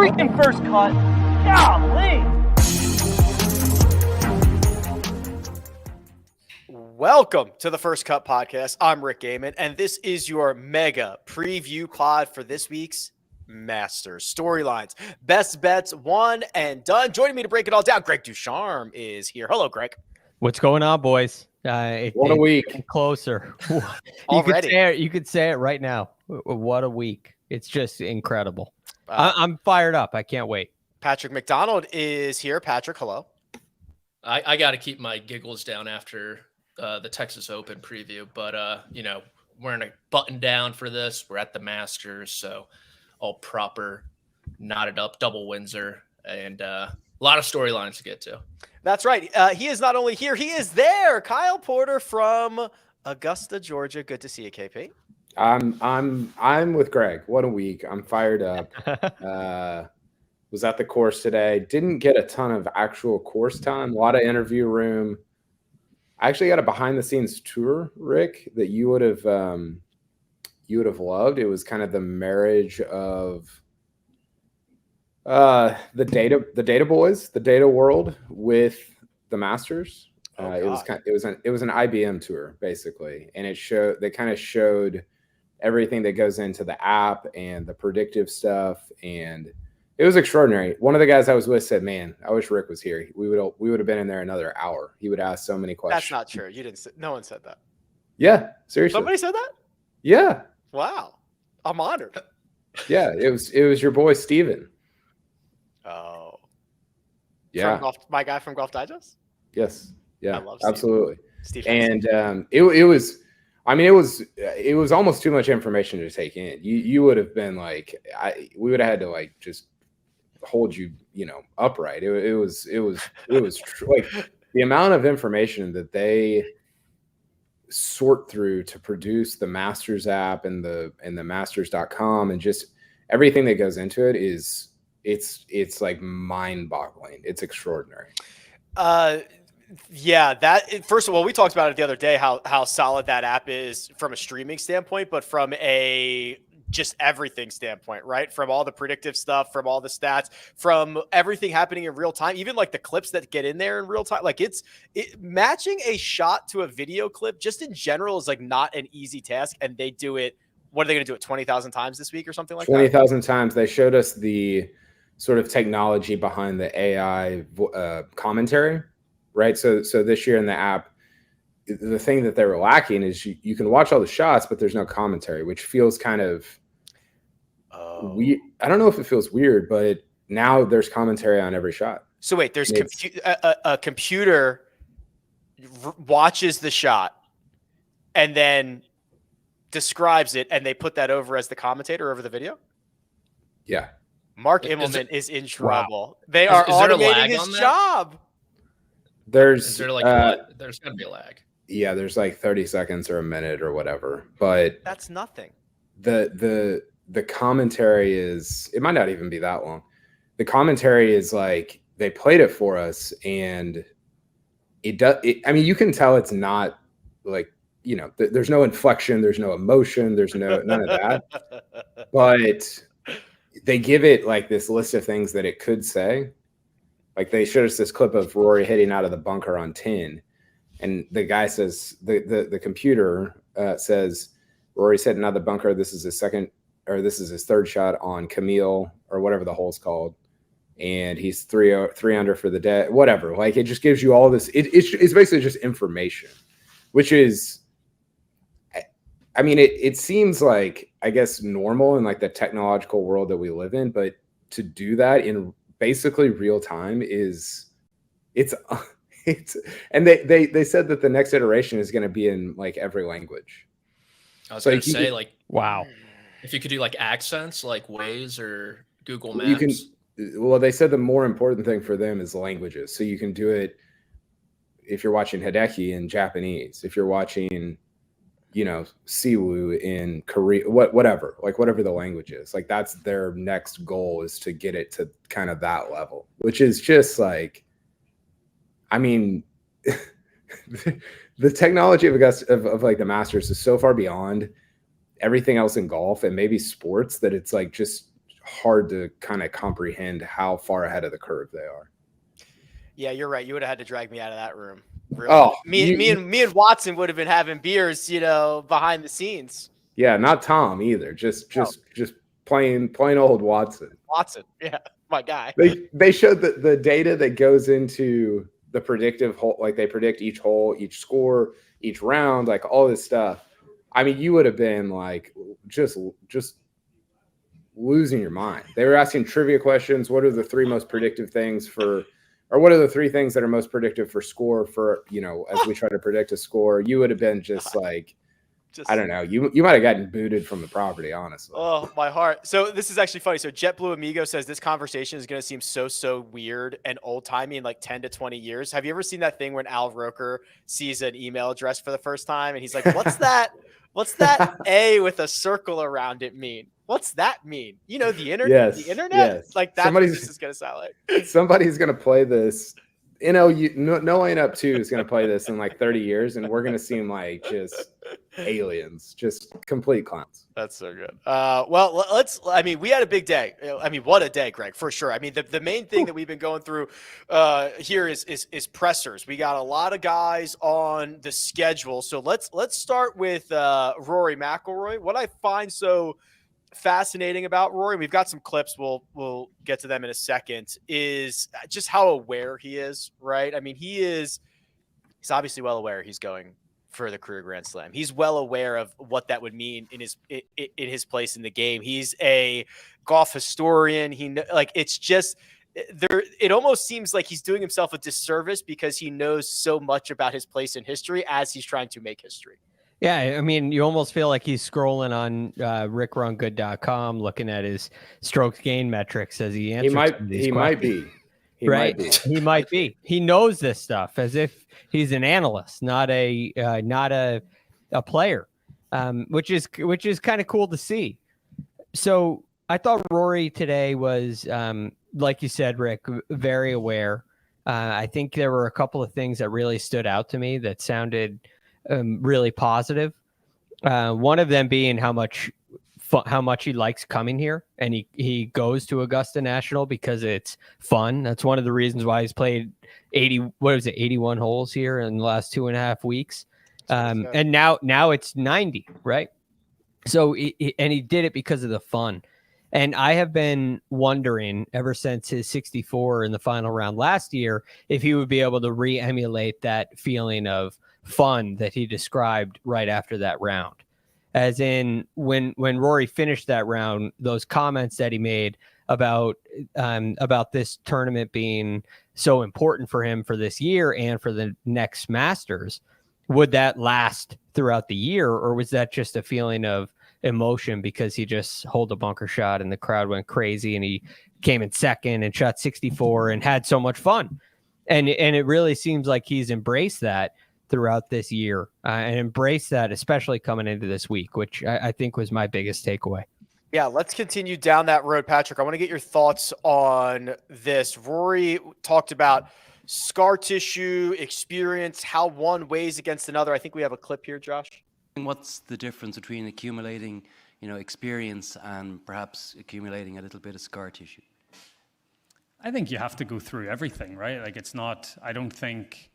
freaking first cut. Golly. Welcome to the First Cut Podcast. I'm Rick Gehman, and this is your mega preview pod for this week's Masters storylines. Best bets, one and done. Joining me to break it all down, Greg DuCharme is here. Hello, Greg. What's going on, boys? What a week. Closer. Already. You could say it right now. What a week. It's just incredible. I'm fired up. I can't wait. Patrick McDonald is here. Patrick, hello. I got to keep my giggles down after the Texas Open preview, but we're in a button down for this. We're at the Masters, so all proper, knotted up, double Windsor, and a lot of storylines to get to. That's right. He is not only here, he is there. Kyle Porter from Augusta, Georgia. Good to see you, KP. I'm with Greg. What a week. I'm fired up. Was at the course today. Didn't get a ton of actual course time. A lot of interview room. I actually got a behind the scenes tour, Rick, that you would have loved. It was kind of the marriage of the data boys, the data world with the Masters. It was an IBM tour basically, and they kind of showed everything that goes into the app and the predictive stuff, and it was extraordinary. One of the guys I was with said, "Man, I wish Rick was here. We would have been in there another hour. He would ask so many questions." That's not true. You didn't. No one said that. Yeah, seriously. Somebody said that? Yeah. Wow. I'm honored. Yeah, it was your boy Steven. Oh. Yeah. My guy from Golf Digest? Yes. Yeah. I love Steven. Absolutely. Steven. And it was almost too much information to take in. You would have been like, we would have had to like just hold you, upright. It was like the amount of information that they sort through to produce the Masters app and the masters.com and just everything that goes into it it's like mind-boggling. It's extraordinary. Yeah, first of all, we talked about it the other day, how solid that app is from a streaming standpoint, but from a just everything standpoint, right? From all the predictive stuff, from all the stats, from everything happening in real time, even like the clips that get in there in real time. Like matching a shot to a video clip just in general is like not an easy task. And they do it. What are they going to do it 20,000 times this week or something like 20,000 times. They showed us the sort of technology behind the AI commentary, right? So this year in the app, the thing that they were lacking is you can watch all the shots, but there's no commentary, which feels kind of weird. I don't know if it feels weird, but now there's commentary on every shot. So wait, there's a computer watches the shot and then describes it, and they put that over as the commentator over the video? Yeah. Mark Immelman is in trouble. Wow. They are automating his job. There's there's got to be a lag. Yeah, there's like 30 seconds or a minute or whatever, but that's nothing. The commentary it might not even be that long. The commentary is like they played it for us, and I mean, you can tell it's not like, there's no inflection, there's no emotion, there's none of that. But they give it like this list of things that it could say. Like they showed us this clip of Rory hitting out of the bunker on 10. And the guy says, the computer says, Rory's hitting out of the bunker. This is his third shot on Camille or whatever the hole's called. And he's three under for the day, whatever. Like it just gives you all this. It's basically just information, which is, I mean, it seems like, I guess, normal in like the technological world that we live in, but to do that in basically real time and they said that the next iteration is going to be in like every language. I was going to say, like, wow, if you could do like accents, like Waze or Google Maps. Well, they said the more important thing for them is languages. So you can do it if you're watching Hideki in Japanese, if you're watching, Siwoo in Korea, whatever the language is. Like that's their next goal, is to get it to kind of that level, which is just like, I mean, the technology of Augusta, of like the Masters is so far beyond everything else in golf and maybe sports that it's like just hard to kind of comprehend how far ahead of the curve they are. Yeah, you're right. You would have had to drag me out of that room. Really. Oh, me and Watson would have been having beers, behind the scenes. Yeah, not Tom either. Just plain old Watson. Watson, yeah, my guy. They showed the data that goes into the predictive hole, like they predict each hole, each score, each round, like all this stuff. I mean, you would have been like just losing your mind. They were asking trivia questions. What are the three most predictive things or what are the three things that are most predictive for score for, as we try to predict a score? You would have been just like, I don't know. You might have gotten booted from the property, honestly. Oh, my heart. So this is actually funny. So JetBlue Amigo says this conversation is going to seem so weird and old-timey in like 10 to 20 years. Have you ever seen that thing when Al Roker sees an email address for the first time and he's like, what's that? What's that A with a circle around it mean? What's that mean? The internet? Yes, the internet? yes. Like that's what this is going to sound like. Somebody's going to play this. No Laying Up 2 is going to play this in like 30 years, and we're going to seem like just aliens, just complete clowns. That's so good. We had a big day. What a day, Greg, for sure. The main thing that we've been going through here is pressers. We got a lot of guys on the schedule. So let's start with Rory McIlroy. What I find so fascinating about Rory, we've got some clips, we'll get to them in a second, is just how aware he is, right? He's obviously well aware he's going for the career Grand Slam. He's well aware of what that would mean in his place in the game. He's a golf historian. It's just there. It almost seems like he's doing himself a disservice because he knows so much about his place in history as he's trying to make history. Yeah, you almost feel like he's scrolling on rickrungood.com, looking at his strokes gain metrics as he answers. He might be. He might be. He knows this stuff as if he's an analyst, not a player, which is kind of cool to see. So I thought Rory today was, like you said, Rick, very aware. I think there were a couple of things that really stood out to me that sounded really positive. One of them being how much he likes coming here, and he goes to Augusta National because it's fun. That's one of the reasons why he's played 81 holes here in the last 2.5 weeks. And now it's 90, right? So he did it because of the fun. And I have been wondering ever since his 64 in the final round last year if he would be able to re-emulate that feeling of fun that he described right after that round. As in when Rory finished that round, those comments that he made about this tournament being so important for him for this year and for the next Masters, would that last throughout the year, or was that just a feeling of emotion because he just holed a bunker shot and the crowd went crazy and he came in second and shot 64 and had so much fun? And it really seems like he's embraced that throughout this year and embrace that, especially coming into this week, which I think was my biggest takeaway. Yeah, let's continue down that road, Patrick. I want to get your thoughts on this. Rory talked about scar tissue, experience, how one weighs against another. I think we have a clip here, Josh. What's the difference between accumulating, experience and perhaps accumulating a little bit of scar tissue? I think you have to go through everything, right? Like I don't think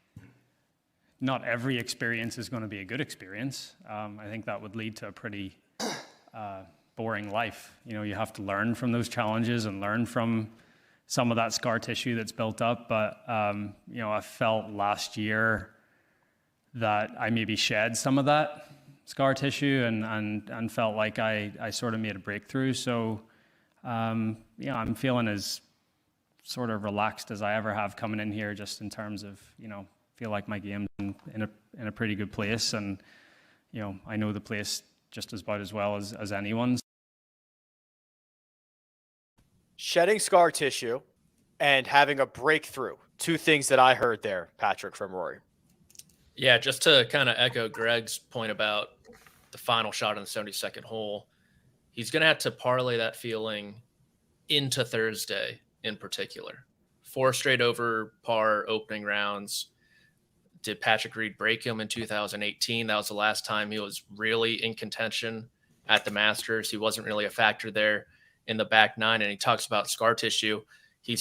not every experience is going to be a good experience. I think that would lead to a pretty boring life. You have to learn from those challenges and learn from some of that scar tissue that's built up. But, I felt last year that I maybe shed some of that scar tissue and felt like I sort of made a breakthrough. So, I'm feeling as sort of relaxed as I ever have coming in here, just in terms of, feel like my game's in a pretty good place, and I know the place just about as well as anyone's. Shedding scar tissue and having a breakthrough, two things that I heard there, Patrick, from Rory. Yeah, just to kind of echo Greg's point about the final shot on the 72nd hole, he's going to have to parlay that feeling into Thursday in particular. 4 straight over par opening rounds. Did Patrick Reed break him in 2018? That was the last time he was really in contention at the Masters. He wasn't really a factor there. in the back nine, and he talks about scar tissue. He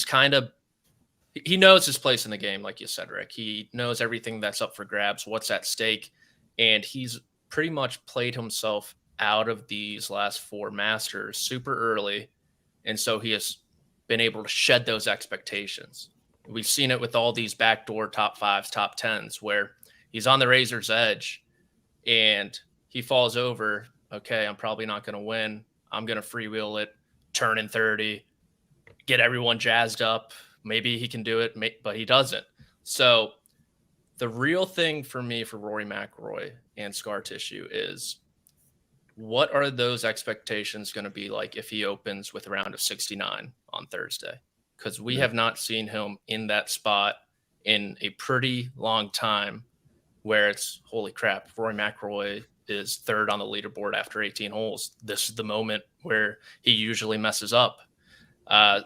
knows his place in the game, like you said, Rick. He knows everything that's up for grabs, what's at stake, and he's pretty much played himself out of these last 4 Masters super early, and so he has been able to shed those expectations. We've seen it with all these backdoor top 5s, top 10s, where he's on the razor's edge and he falls over. Okay, I'm probably not going to win. I'm going to freewheel it, turn in 30, get everyone jazzed up. Maybe he can do it, but he doesn't. So the real thing for me for Rory McIlroy and scar tissue is, what are those expectations going to be like if he opens with a round of 69 on Thursday? Because we have not seen him in that spot in a pretty long time, where it's, holy crap, Rory McIlroy is 3rd on the leaderboard after 18 holes. This is the moment where he usually messes up.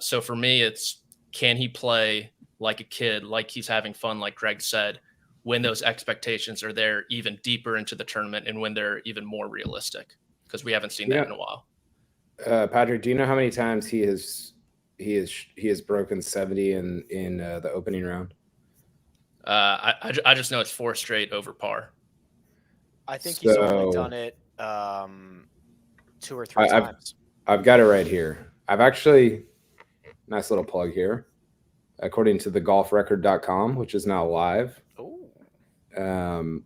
So for me, it's, can he play like a kid, like he's having fun, like Greg said, when those expectations are there even deeper into the tournament and when they're even more realistic? Because we haven't seen that in a while. Patrick, do you know how many times he has broken 70 in the opening round? I just know it's 4 straight over par. I think he's only done it 2 or 3 times. I've got it right here. I've actually, nice little plug here, according to thegolfrecord.com, which is now live,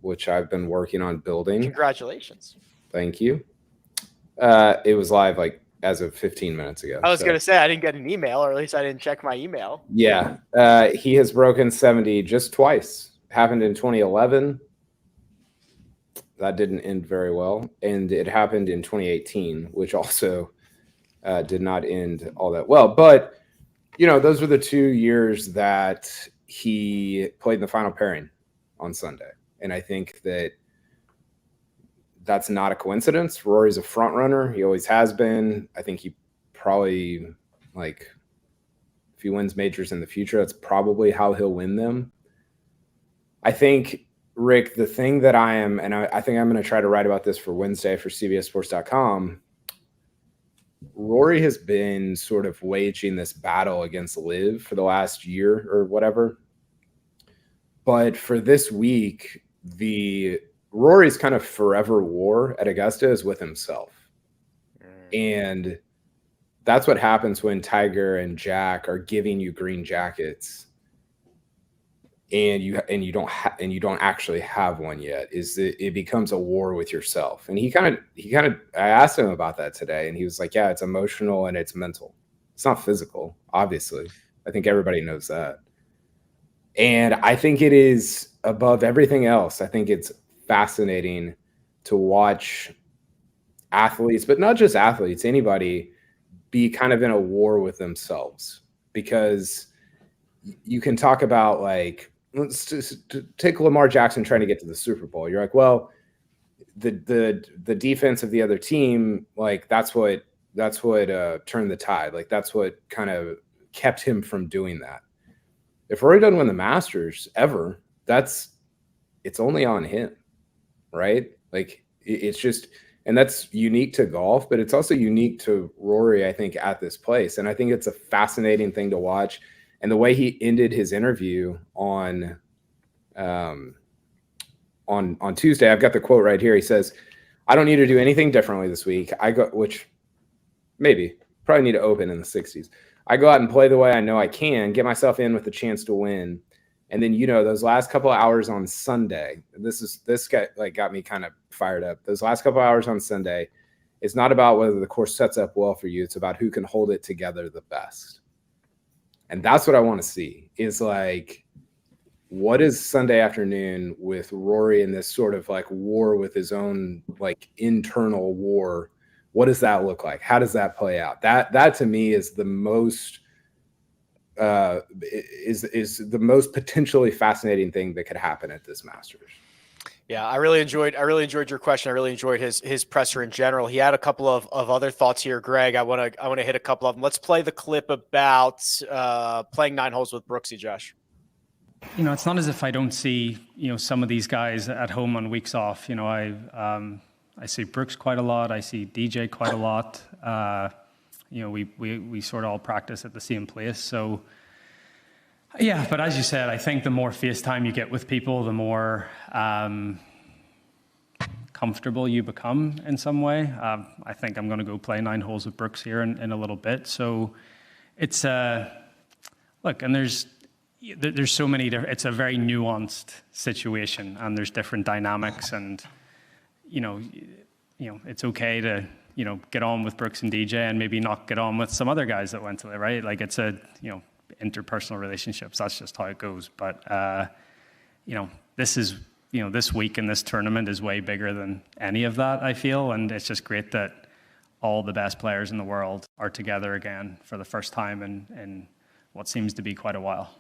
which I've been working on building. Congratulations. Thank you. It was live like as of 15 minutes ago. I was going to say, I didn't get an email, or at least I didn't check my email. Yeah. He has broken 70 just twice. Happened in 2011. That didn't end very well. And it happened in 2018, which also did not end all that well. But, you know, those were the 2 years that he played in the final pairing on Sunday. And I think that that's not a coincidence. Rory's a front runner. He always has been. I think he probably, like, if he wins majors in the future, that's probably how he'll win them. I think, Rick, the thing that I am, and I think I'm going to try to write about this for Wednesday for CBSSports.com, Rory has been sort of waging this battle against LIV for the last year or whatever. But for this week, Rory's kind of forever war at Augusta is with himself. And that's what happens when Tiger and Jack are giving you green jackets and you don't actually have one yet. It becomes a war with yourself. And he kind of I asked him about that today, and he was like, yeah, it's emotional and it's mental. It's not physical, obviously. I think everybody knows that. And I think it is above everything else. I think it's fascinating to watch athletes, but not just athletes, anybody, be kind of in a war with themselves. Because you can talk about, like, let's just take Lamar Jackson trying to get to the Super Bowl. You're like, well, the defense of the other team, like, that's what turned the tide. Like, that's what kind of kept him from doing that. If Rory doesn't win the Masters ever, it's only on him, right? Like, it's just, and that's unique to golf, but it's also unique to Rory, I think, at this place. And I think it's a fascinating thing to watch. And the way he ended his interview on Tuesday, I've got the quote right here. He says, "I don't need to do anything differently this week. Which maybe probably need to open in the 60s. I go out and play the way I know I can, get myself in with a chance to win. And then, you know, those last couple of hours on Sunday, this guy like got me kind of fired up. Those last couple of hours on Sunday, it's not about whether the course sets up well for you. It's about who can hold it together the best." And that's what I want to see, is like, what is Sunday afternoon with Rory in this sort of like war with his own like internal war? What does that look like? How does that play out? That to me is the most is the most potentially fascinating thing that could happen at this Masters. Yeah, I really enjoyed your question. I really enjoyed his presser in general. He had a couple of other thoughts here, Greg. I want to hit a couple of them. Let's play the clip about playing 9 holes with Brooksy, Josh. You know, it's not as if I don't see, you know, some of these guys at home on weeks off. You know, I see Brooks quite a lot. I see DJ quite a lot. we sort of all practice at the same place. So yeah, but as you said, I think the more face time you get with people, the more comfortable you become in some way. I think I'm going to go play 9 holes with Brooks here in a little bit. So it's look, and there's so many it's a very nuanced situation, and there's different dynamics, and it's okay to get on with Brooks and DJ and maybe not get on with some other guys that went to it, right? Like it's a interpersonal relationships, that's just how it goes. But this is this week in this tournament is way bigger than any of that, I feel, and it's just great that all the best players in the world are together again for the first time in what seems to be quite a while.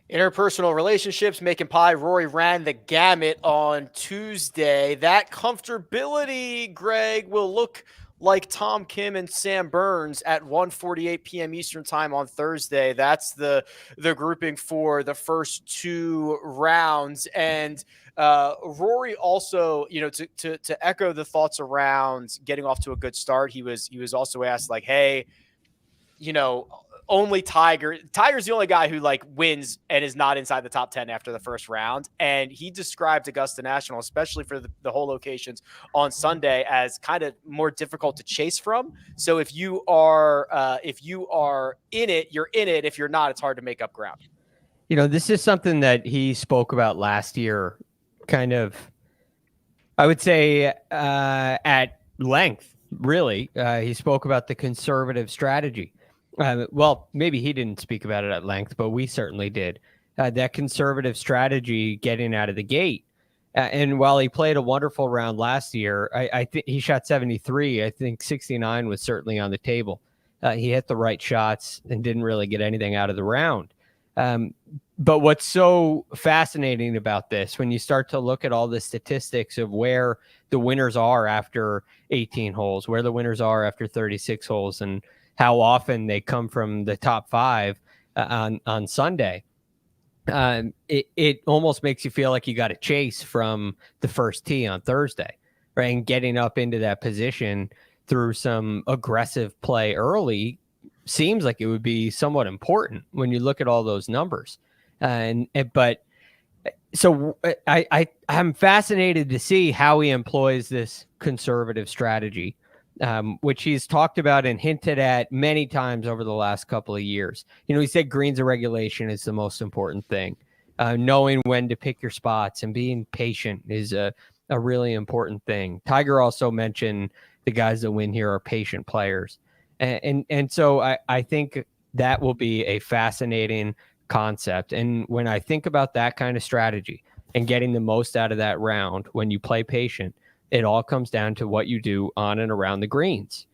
Interpersonal relationships, making pie. Rory ran the gamut on Tuesday. That comfortability, Greg, will look like Tom Kim and Sam Burns at 1:48 p.m. Eastern time on Thursday. That's the grouping for the first 2 rounds. And Rory also, to echo the thoughts around getting off to a good start, he was also asked, like, hey, only Tiger's the only guy who wins and is not inside the top 10 after the first round. And he described Augusta National, especially for the whole locations on Sunday, as kind of more difficult to chase from. So if you are in it, you're in it. If you're not, it's hard to make up ground. This is something that he spoke about last year, kind of, I would say, at length, really. He spoke about the conservative strategy. Well, maybe he didn't speak about it at length, but we certainly did. That conservative strategy getting out of the gate. And while he played a wonderful round last year, I think he shot 73. I think 69 was certainly on the table. He hit the right shots and didn't really get anything out of the round. But what's so fascinating about this, when you start to look at all the statistics of where the winners are after 18 holes, where the winners are after 36 holes, and how often they come from the top 5 on Sunday, it almost makes you feel like you got to chase from the first tee on Thursday, right? And getting up into that position through some aggressive play early seems like it would be somewhat important when you look at all those numbers. But so I'm fascinated to see how he employs this conservative strategy, which he's talked about and hinted at many times over the last couple of years. He said greens and regulation is the most important thing. Knowing when to pick your spots and being patient is a really important thing. Tiger also mentioned the guys that win here are patient players. And so I think that will be a fascinating concept. And when I think about that kind of strategy and getting the most out of that round, when you play patient, it all comes down to what you do on and around the greens.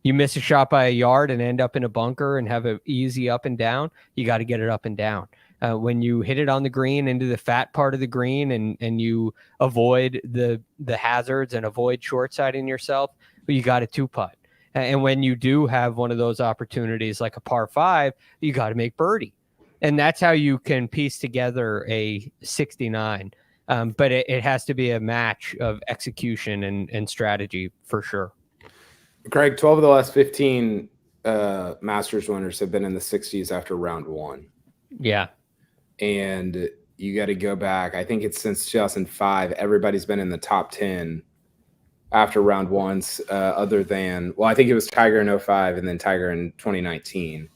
You miss a shot by a yard and end up in a bunker and have an easy up and down, you got to get it up and down. When you hit it on the green into the fat part of the green and you avoid the hazards and avoid short-siding yourself, you got a 2-putt. And when you do have one of those opportunities like a par 5, you got to make birdie. And that's how you can piece together a 69. But it has to be a match of execution and strategy for sure. Greg, 12 of the last 15 Masters winners have been in the 60s after round 1. Yeah. And you got to go back. I think it's since 2005. Everybody's been in the top 10 after round 1, other than, well, I think it was Tiger in 05 and then Tiger in 2019.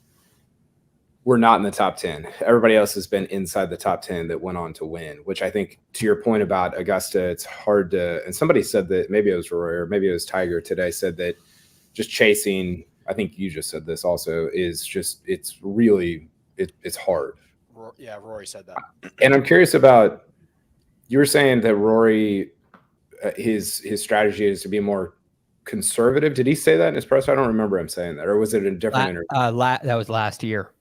We're not in the top 10. Everybody else has been inside the top 10 that went on to win, which I think, to your point about Augusta, it's hard to, and somebody said that, maybe it was Rory or maybe it was Tiger today, said that just chasing, I think you just said this also, is just, it's hard. Yeah, Rory said that. And I'm curious about, you were saying that Rory, his strategy is to be more conservative. Did he say that in his press? I don't remember him saying that, or was it a different interview? That was last year.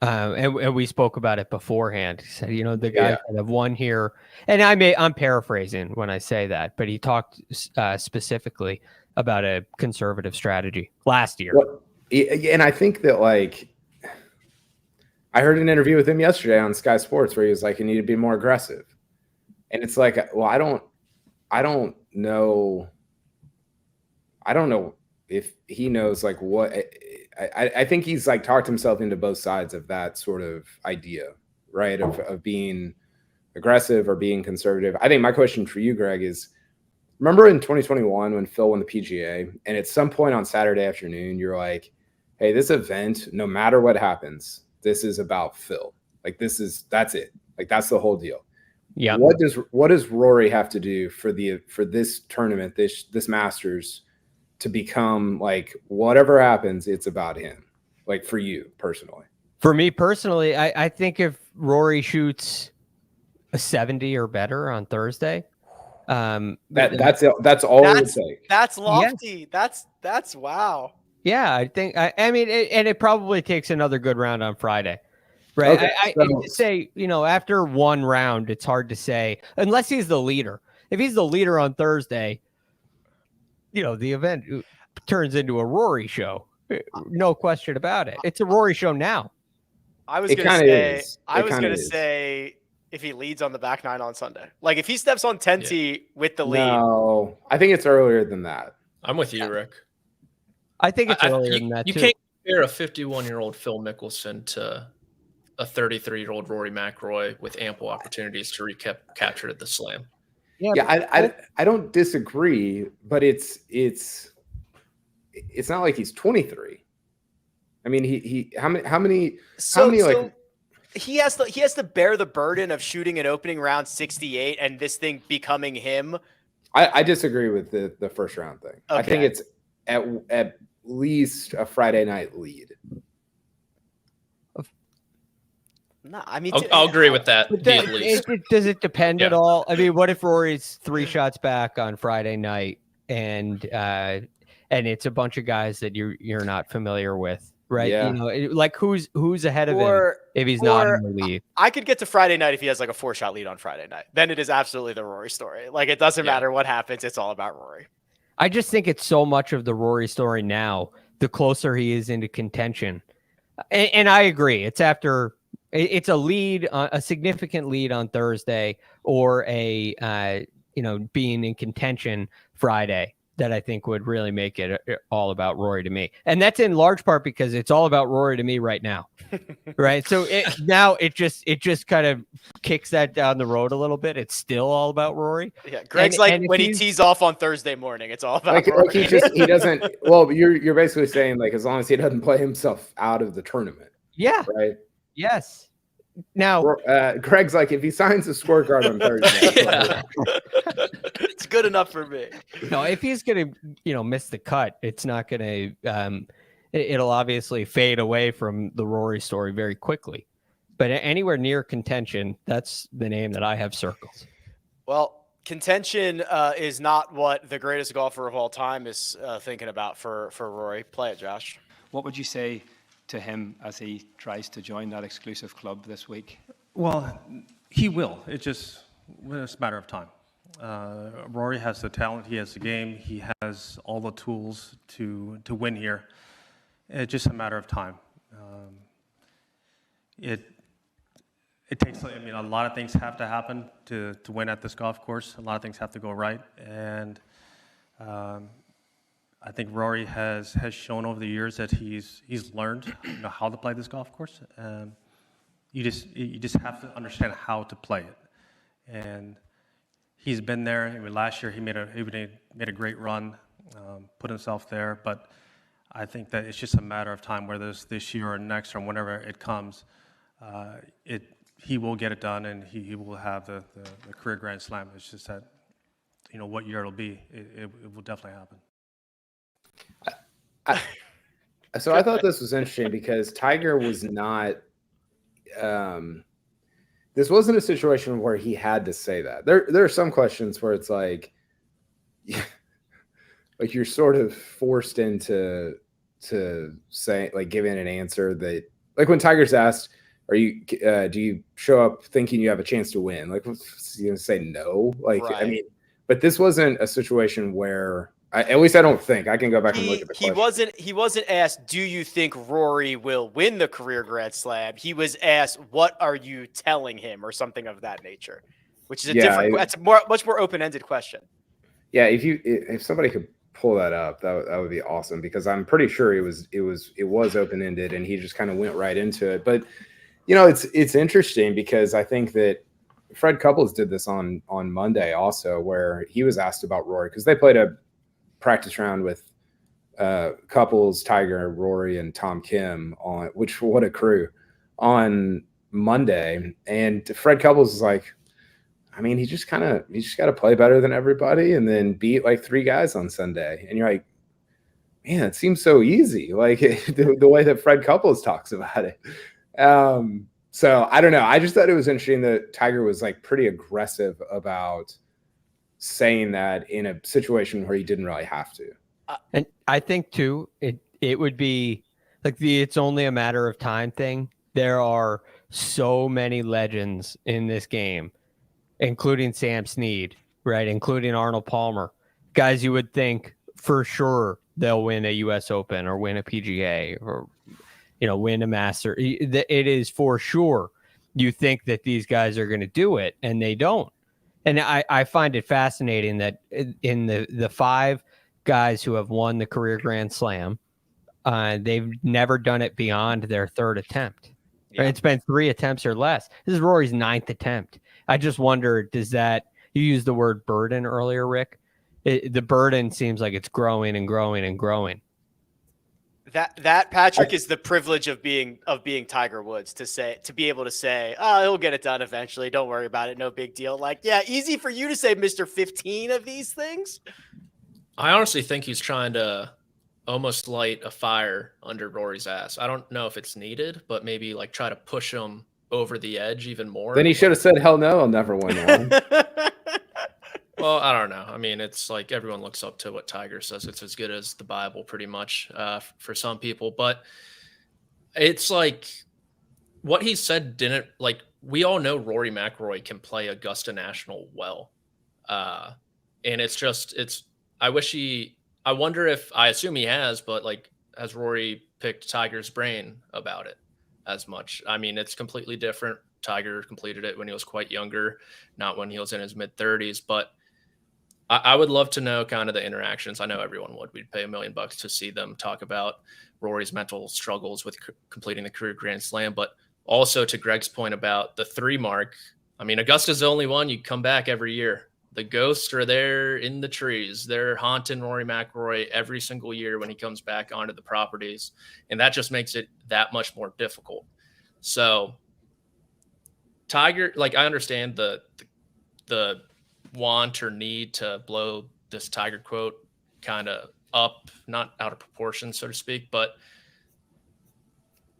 And we spoke about it beforehand. He said, the guys that have won here, and I'm paraphrasing when I say that, but he talked specifically about a conservative strategy last year. Well, and I think that, I heard an interview with him yesterday on Sky Sports where he was like, you need to be more aggressive. And it's like, well, I don't know if he knows like what I think he's like talked himself into both sides of that sort of idea, right? Of being aggressive or being conservative. I think my question for you, Greg, is remember in 2021 when Phil won the PGA, and at some point on Saturday afternoon, you're like, hey, this event, no matter what happens, this is about Phil. Like that's it. Like that's the whole deal. Yeah. What does Rory have to do for this tournament, this Masters, to become like whatever happens, it's about him? Like for you personally. For me personally, I think if Rory shoots a 70 or better on Thursday, that's all it would take. That's lofty. Yeah. That's wow. Yeah, I think. I mean, it probably takes another good round on Friday, right? Okay, I say, after one round, it's hard to say unless he's the leader. If he's the leader on Thursday, the event turns into a Rory show. No question about it. It's a Rory show now. I was going to say if he leads on the back nine on Sunday, like if he steps on 10T with the lead. No, I think it's earlier than that. I'm with you, Rick. I think it's earlier than that, you too. can't compare a 51-year-old Phil Mickelson to a 33-year-old Rory McIlroy with ample opportunities to recapture at the Slam. Yeah, I don't disagree, but it's not like he's 23. I mean, he how many he has to bear the burden of shooting an opening round 68 and this thing becoming him. I disagree with the first round thing. Okay. I think it's at least a Friday night lead. No, I mean, I'll agree with that. Does it depend at all? I mean, what if Rory's 3 shots back on Friday night and it's a bunch of guys that you're not familiar with, right? Yeah. Like who's ahead of him if he's not in the lead? I could get to Friday night if he has like a 4-shot lead on Friday night. Then it is absolutely the Rory story. Like it doesn't matter what happens; it's all about Rory. I just think it's so much of the Rory story now. The closer he is into contention, and I agree, it's after. It's a lead, a significant lead on Thursday, or a being in contention Friday that I think would really make it all about Rory to me. And that's in large part because it's all about Rory to me right now, right? So it just kind of kicks that down the road a little bit. It's still all about Rory. Yeah, Greg's and when he tees off on Thursday morning, it's all about Rory. Like he doesn't. Well, you're basically saying like as long as he doesn't play himself out of the tournament. Yeah. Right. Yes. Now, Greg's like, if he signs a scorecard on Thursday, it's good enough for me. No, if he's going to, miss the cut, it's not going to. It'll obviously fade away from the Rory story very quickly. But anywhere near contention, that's the name that I have circled. Well, contention is not what the greatest golfer of all time is thinking about for Rory. Play it, Josh. What would you say to him as he tries to join that exclusive club this week? Well, he will. It's a matter of time. Rory has the talent. He has the game. He has all the tools to win here. It's just a matter of time. It takes. I mean, a lot of things have to happen to win at this golf course. A lot of things have to go right, and I think Rory has shown over the years that he's learned how to play this golf course. You just have to understand how to play it, and he's been there. I mean, last year he made a great run, put himself there. But I think that it's just a matter of time, whether it's this year or next or whenever it comes. He will get it done, and he will have the career Grand Slam. It's just that what year it'll be. It will definitely happen. So I thought this was interesting because Tiger was not. This wasn't a situation where he had to say that. There are some questions where it's like you're sort of forced into say like giving an answer that like when Tiger's asked, "Are you? Do you show up thinking you have a chance to win?" Like, you gonna say no? Like, right. I mean, but this wasn't a situation where. At least I don't think. I can go back and look at the question. He wasn't asked, do you think Rory will win the career Grand Slam? He was asked, what are you telling him, or something of that nature, which is that's a much more open-ended question. Yeah, if somebody could pull that up. That would be awesome, because I'm pretty sure it was open-ended and he just kind of went right into it. But it's interesting because I think that Fred Couples did this on Monday also, where he was asked about Rory, because they played a practice round with Couples, Tiger, Rory, and Tom Kim on, which, what a crew, on Monday. And Fred Couples is like, I mean, he just got to play better than everybody and then beat like 3 guys on Sunday. And you're like, man, it seems so easy. Like the way that Fred Couples talks about it. So I don't know. I just thought it was interesting that Tiger was like pretty aggressive about saying that in a situation where he didn't really have to. And I think too, it would be like it's only a matter of time thing. There are so many legends in this game, including Sam Snead, right? Including Arnold Palmer, guys you would think for sure they'll win a U.S. Open or win a PGA or, win a Master. It is for sure. You think that these guys are going to do it, and they don't. And I find it fascinating that in the 5 guys who have won the career Grand Slam, they've never done it beyond their 3rd attempt. Yeah. It's been 3 attempts or less. This is Rory's 9th attempt. I just wonder, you used the word burden earlier, Rick? The burden seems like it's growing and growing and growing. That Patrick is the privilege of being Tiger Woods, to be able to say, oh, he'll get it done eventually. Don't worry about it. No big deal. Like, yeah, easy for you to say, Mr. 15 of these things. I honestly think he's trying to almost light a fire under Rory's ass. I don't know if it's needed, but maybe like try to push him over the edge even more. Then he should have said, hell no, I'll never win one. Well, I don't know. I mean, it's like everyone looks up to what Tiger says. It's as good as the Bible pretty much for some people. But it's like what he said didn't, like, we all know Rory McIlroy can play Augusta National well. And it's just, I wonder if, I assume he has, but like, has Rory picked Tiger's brain about it as much? I mean, it's completely different. Tiger completed it when he was quite younger, not when he was in his mid-30s. But I would love to know kind of the interactions. I know everyone would. We'd pay $1 million to see them talk about Rory's mental struggles with completing the career Grand Slam. But also to Greg's point about the 3 mark, I mean, Augusta's the only one. You come back every year. The ghosts are there in the trees. They're haunting Rory McIlroy every single year when he comes back onto the properties. And that just makes it that much more difficult. So Tiger, like, I understand the want or need to blow this Tiger quote kind of up, not out of proportion, so to speak, but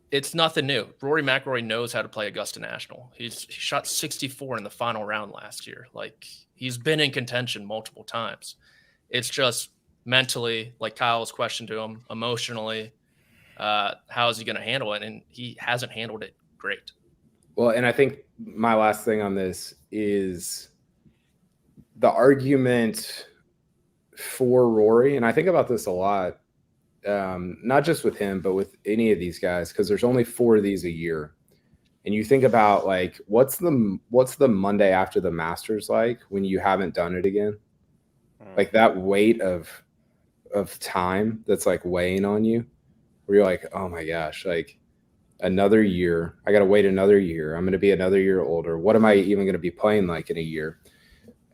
it's nothing new. Rory McIlroy knows how to play Augusta National. He shot 64 in the final round last year. Like, he's been in contention multiple times. It's just mentally, like Kyle's question to him, emotionally, how is he going to handle it? And he hasn't handled it great. Well, and I think my last thing on this is the argument for Rory, and I think about this a lot, not just with him, but with any of these guys, because there's only 4 of these a year. And you think about, like, what's the Monday after the Masters like when you haven't done it again? Like, that weight of time that's like weighing on you, where you're like, oh my gosh, like, another year. I got to wait another year. I'm going to be another year older. What am I even going to be playing like in a year?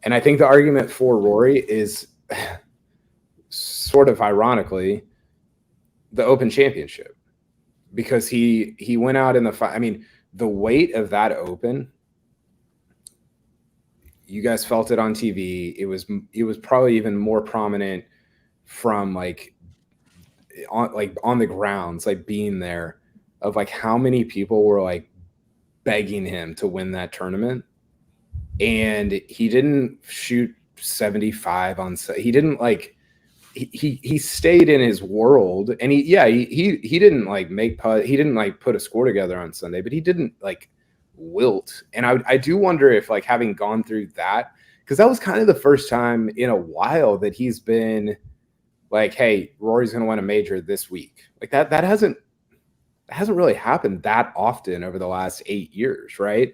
And I think the argument for Rory is sort of ironically the Open Championship, because he went out in the I mean, the weight of that Open, you guys felt it on TV. It was probably even more prominent from on the grounds, like being there, of like how many people were like begging him to win that tournament. And he didn't shoot 75 on set. He didn't like, he stayed in his world, and he didn't like make putt. He didn't like put a score together on Sunday, but he didn't like wilt. And I do wonder if, like, having gone through that, because that was kind of the first time in a while that he's been like, hey, Rory's going to win a major this week. Like that hasn't really happened that often over the last 8 years. Right.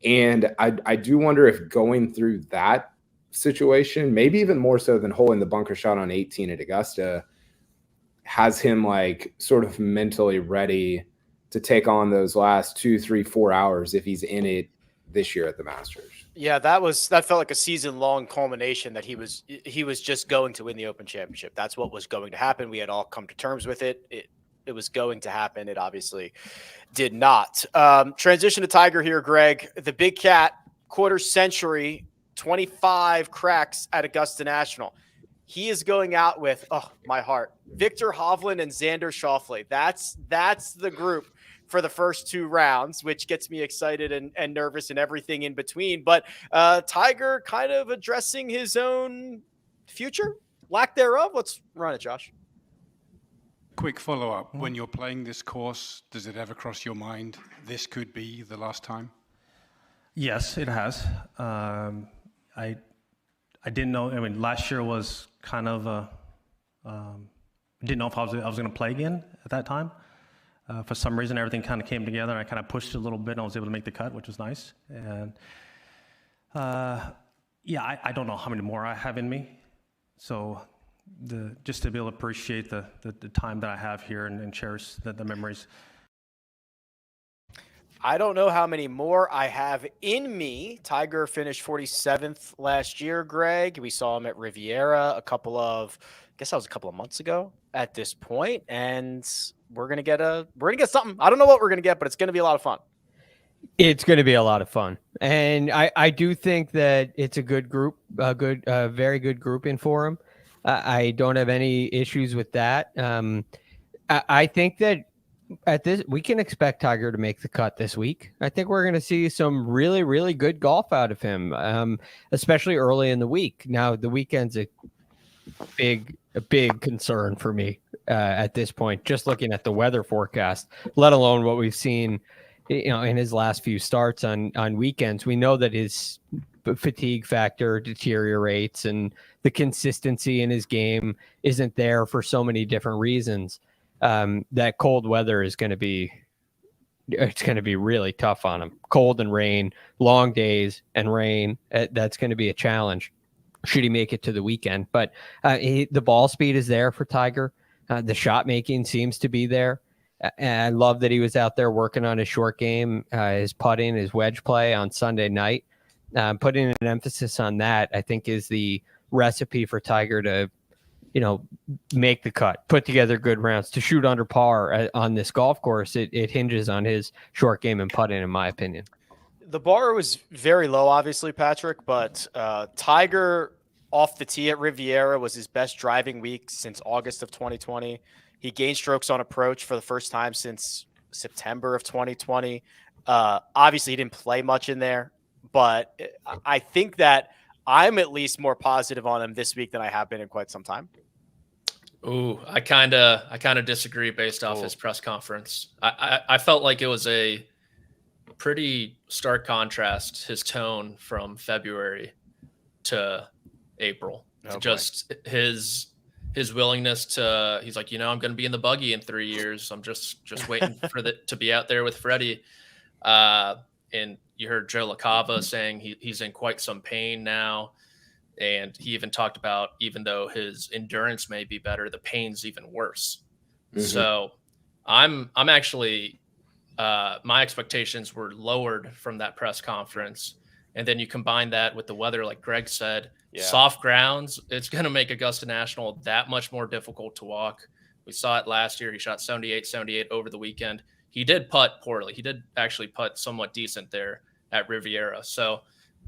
And I do wonder if going through that situation, maybe even more so than holding the bunker shot on 18 at Augusta, has him like sort of mentally ready to take on those last 2, 3, 4 hours if he's in it this year at the Masters. Yeah, that felt like a season-long culmination that he was just going to win the Open Championship. That's what was going to happen. We had all come to terms with it. It was going to happen. It obviously did not. Transition to Tiger here, Greg. The Big Cat, quarter century, 25 cracks at Augusta National. He is going out with, oh, my heart, Victor Hovland and Xander Schauffele. That's the group for the first 2 rounds, which gets me excited and nervous and everything in between. But Tiger kind of addressing his own future, lack thereof. Let's run it, Josh. Quick follow-up. When you're playing this course, does it ever cross your mind this could be the last time? Yes, it has. I didn't know. I mean, last year was kind of didn't know if I was going to play again at that time. For some reason, everything kind of came together. I kind of pushed it a little bit, and I was able to make the cut, which was nice. And yeah, I don't know how many more I have in me. So just to be able to appreciate the time that I have here and cherish the memories. I don't know how many more I have in me. Tiger finished 47th last year, Greg. We saw him at Riviera I guess that was a couple of months ago at this point. And we're going to get something. I don't know what we're going to get, but it's going to be a lot of fun. It's going to be a lot of fun. And I do think that it's a good group, very good grouping for him. I don't have any issues with that. I think that we can expect Tiger to make the cut this week. I think we're going to see some really, really good golf out of him, especially early in the week. Now, the weekend's a big concern for me at this point, just looking at the weather forecast, let alone what we've seen, in his last few starts on weekends. We know that his fatigue factor deteriorates and the consistency in his game isn't there for so many different reasons. That cold weather is going to be really tough on him. Cold and rain, long days and rain. That's going to be a challenge should he make it to the weekend. But the ball speed is there for Tiger. The shot making seems to be there. And I love that he was out there working on his short game, his putting, his wedge play on Sunday night. Putting an emphasis on that, I think, is the recipe for Tiger to make the cut, put together good rounds, to shoot under par on this golf course. It hinges on his short game and putting, in my opinion. The bar was very low, obviously, Patrick, but Tiger off the tee at Riviera was his best driving week since August of 2020. He gained strokes on approach for the first time since September of 2020. Obviously, he didn't play much in there, but I think that I'm at least more positive on him this week than I have been in quite some time. Ooh, I kind of disagree based off his press conference. I felt like it was a pretty stark contrast, his tone from February to April. Just his willingness to, he's like, I'm going to be in the buggy in 3 years. I'm just waiting for to be out there with Freddie. And you heard Joe LaCava saying he's in quite some pain now. And he even talked about, even though his endurance may be better, the pain's even worse. Mm-hmm. So I'm actually, my expectations were lowered from that press conference. And then you combine that with the weather, like Greg said, soft grounds, it's going to make Augusta National that much more difficult to walk. We saw it last year. He shot 78 over the weekend. He did putt poorly. He did actually putt somewhat decent there at Riviera. So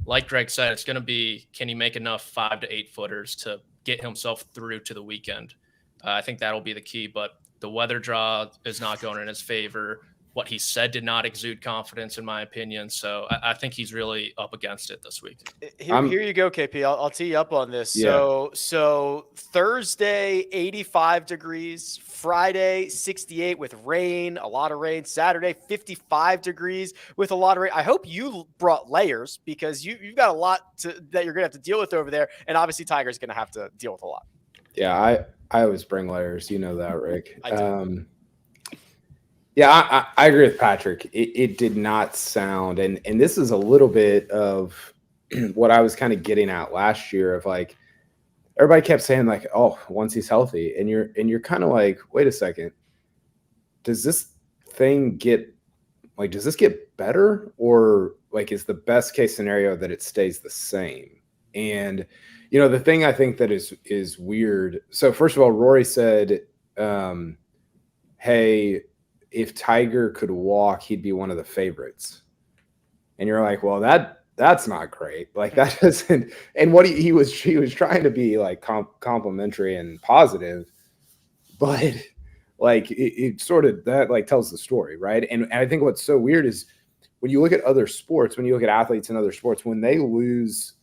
like Greg said, it's going to be, can he make enough 5 to 8 footers to get himself through to the weekend? I think that'll be the key, but the weather draw is not going in his favor. What he said did not exude confidence, in my opinion. So I think he's really up against it this week. Here you go, KP. I'll tee you up on this. Yeah. So Thursday, 85 degrees. Friday, 68 with rain, a lot of rain. Saturday, 55 degrees with a lot of rain. I hope you brought layers because you've got a lot that you're going to have to deal with over there. And obviously Tiger's going to have to deal with a lot. Yeah, I always bring layers. You know that, Rick. I do. Yeah, I agree with Patrick. It did not sound, and this is a little bit of what I was kind of getting at last year of like, everybody kept saying like, oh, once he's healthy, and you're kind of like, wait a second, does this get better, or like is the best case scenario that it stays the same? And the thing I think that is weird. So first of all, Rory said, hey, if Tiger could walk, he'd be one of the favorites. And you're like, well, that's not great. Like that doesn't. And what he was trying to be like complimentary and positive, but like it sort of that like tells the story, right? And I think what's so weird is when you look at other sports, when you look at athletes in other sports, when they lose,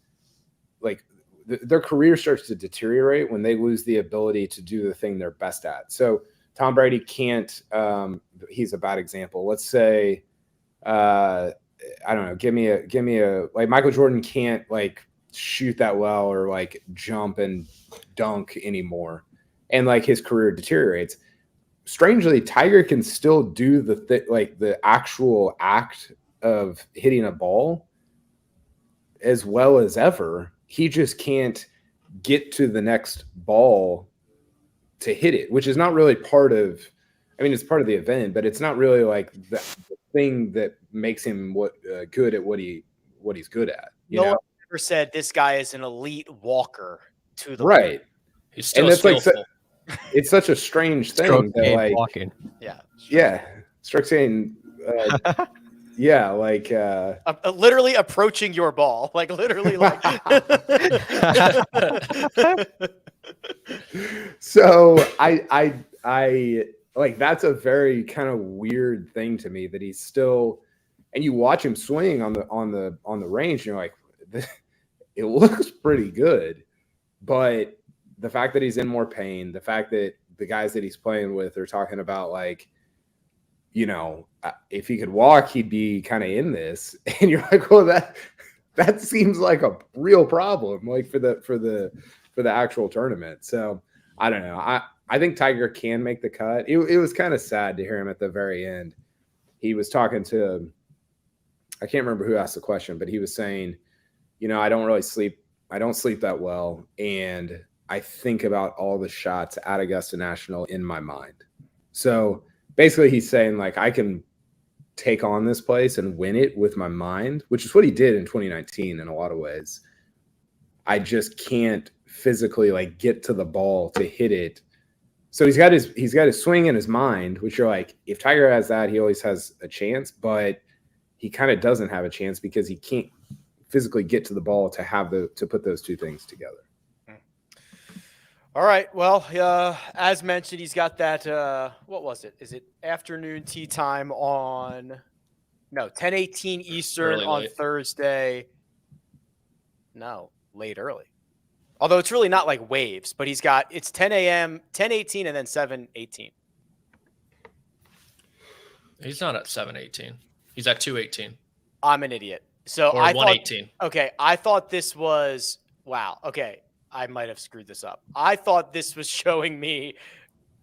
like their career starts to deteriorate when they lose the ability to do the thing they're best at. So Tom Brady can't. He's a bad example. Let's say, I don't know. Give me a like Michael Jordan can't like shoot that well or like jump and dunk anymore, and like his career deteriorates. Strangely, Tiger can still do the actual act of hitting a ball as well as ever. He just can't get to the next ball to hit it, which is not really part of, I mean, it's part of the event, but it's not really like the thing that makes him good at what he's good at. No one ever said this guy is an elite walker to the right. Ball. He's still and it's skillful. like it's such a strange thing that like walking. Yeah. Stroke saying yeah, like literally approaching your ball, like literally like. So I like that's a very kind of weird thing to me that he's still, and you watch him swing on the range, and you're like, it looks pretty good, but the fact that he's in more pain, the fact that the guys that he's playing with are talking about like, if he could walk, he'd be kind of in this, and you're like, well, that seems like a real problem, like for the actual tournament. So I don't know. I think Tiger can make the cut. It was kind of sad to hear him at the very end. He was talking to, I can't remember who asked the question, but he was saying, I don't really sleep. I don't sleep that well, and I think about all the shots at Augusta National in my mind. So basically he's saying like, I can take on this place and win it with my mind, which is what he did in 2019 in a lot of ways. I just can't physically like get to the ball to hit it. So he's got his swing in his mind, which you're like, if Tiger has that, he always has a chance, but he kind of doesn't have a chance because he can't physically get to the ball to put those two things together. All right. Well, as mentioned, he's got that, what was it? Is it afternoon tee time on 10:18 Eastern on Thursday? No, late early. Although it's really not like waves, but it's 10 a.m., 10:18, and then 7:18. He's not at 7:18. He's at 2:18. I'm an idiot. So or I 1:18. Okay, I thought this was wow. Okay, I might have screwed this up. I thought this was showing me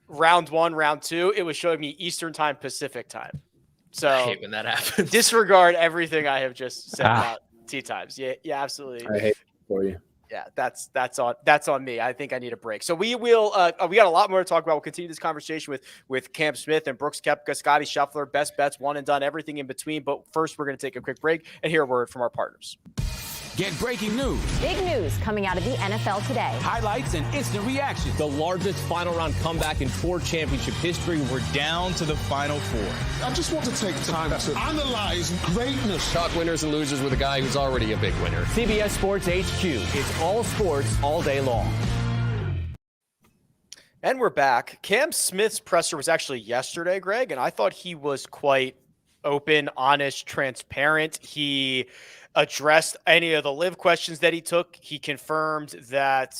round 1, round 2. It was showing me Eastern time, Pacific time. So I hate when that happens. Disregard everything I have just said about tee times. Yeah, absolutely. I hate it for you. Yeah, that's on me. I think I need a break. So we will. We got a lot more to talk about. We'll continue this conversation with Cam Smith and Brooks Koepka, Scottie Scheffler, best bets, one and done, everything in between. But first, we're going to take a quick break and hear a word from our partners. Get breaking news. Big news coming out of the NFL today. Highlights and instant reaction. The largest final round comeback in tour championship history. We're down to the final 4. I just want to take time to analyze greatness. Talk winners and losers with a guy who's already a big winner. CBS Sports HQ. It's all sports all day long. And we're back. Cam Smith's presser was actually yesterday, Greg, and I thought he was quite open, honest, transparent. He addressed any of the LIV questions that he took. He confirmed that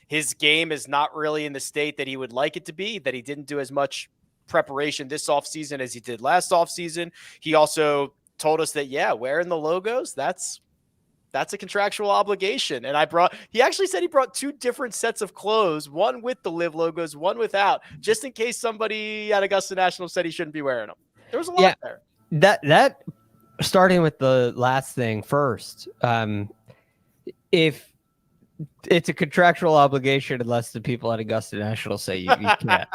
his game is not really in the state that he would like it to be, that he didn't do as much preparation this offseason as he did last offseason. He also told us that, wearing the logos, that's a contractual obligation. And he actually said he brought 2 different sets of clothes, one with the LIV logos, one without, just in case somebody at Augusta National said he shouldn't be wearing them. There was a lot there. That starting with the last thing first, if it's a contractual obligation unless the people at Augusta National say you can't.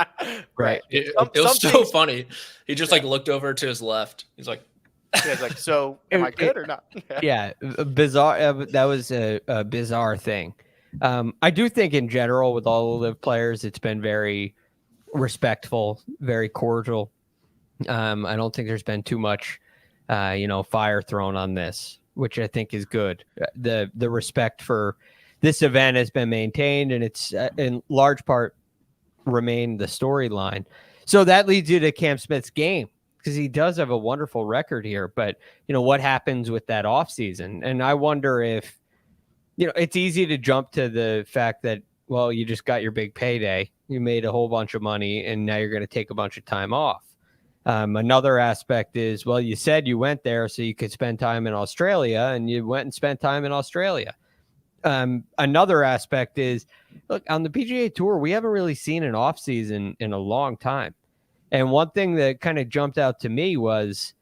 Right. It was so funny. He just like looked over to his left. He's like, so am I good or not? Yeah. Bizarre. That was a bizarre thing. I do think in general with all the LIV players, it's been very respectful, very cordial. I don't think there's been too much, fire thrown on this, which I think is good. The respect for this event has been maintained, and it's in large part remained the storyline. So that leads you to Cam Smith's game, because he does have a wonderful record here. But, what happens with that offseason? And I wonder if, it's easy to jump to the fact that, well, you just got your big payday. You made a whole bunch of money, and now you're going to take a bunch of time off. Another aspect is, well, you said you went there so you could spend time in Australia, and you went and spent time in Australia. Another aspect is, look, on the PGA Tour, we haven't really seen an off season in a long time. And one thing that kind of jumped out to me was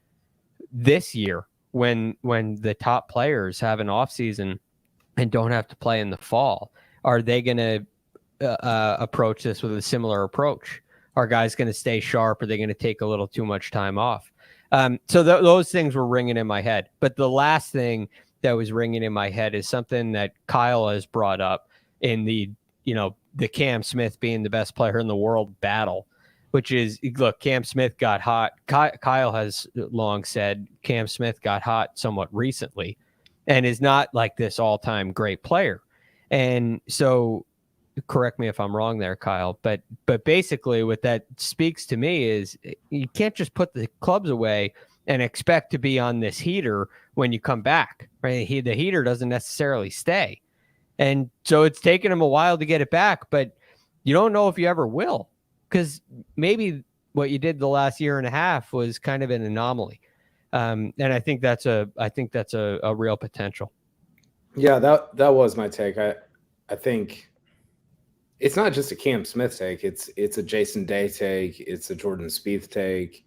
this year when the top players have an off season and don't have to play in the fall, are they going to approach this with a similar approach? Are guys going to stay sharp? Are they going to take a little too much time off? So those things were ringing in my head. But the last thing that was ringing in my head is something that Kyle has brought up in the Cam Smith being the best player in the world battle, which is, look, Cam Smith got hot. Kyle has long said Cam Smith got hot somewhat recently and is not like this all-time great player. And so correct me if I'm wrong there, Kyle, but basically what that speaks to me is you can't just put the clubs away and expect to be on this heater when you come back, right? The heater doesn't necessarily stay. And so it's taken him a while to get it back, but you don't know if you ever will, because maybe what you did the last year and a half was kind of an anomaly. And I think that's a real potential. Yeah, that was my take. I think it's not just a Cam Smith take. It's a Jason Day take. It's a Jordan Spieth take.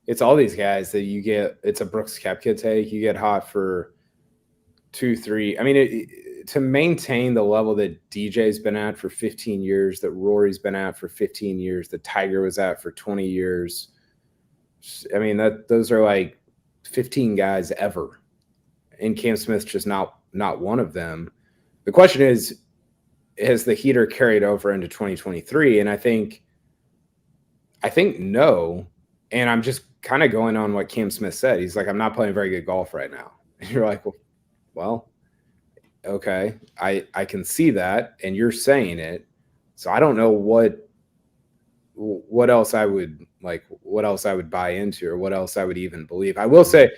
It's all these guys that you get. It's a Brooks Koepka take. You get hot for 2-3. I mean, to maintain the level that DJ's been at for 15 years, that Rory's been at for 15 years, that Tiger was at for 20 years. I mean, those are like 15 guys ever, and Cam Smith's just not one of them. The question is, has the heater carried over into 2023? And I think no. And I'm just kind of going on what Cam Smith said. He's like, I'm not playing very good golf right now. And you're like, well, okay, I can see that, and you're saying it. So I don't know what else I would buy into, or what else I would even believe. I will say,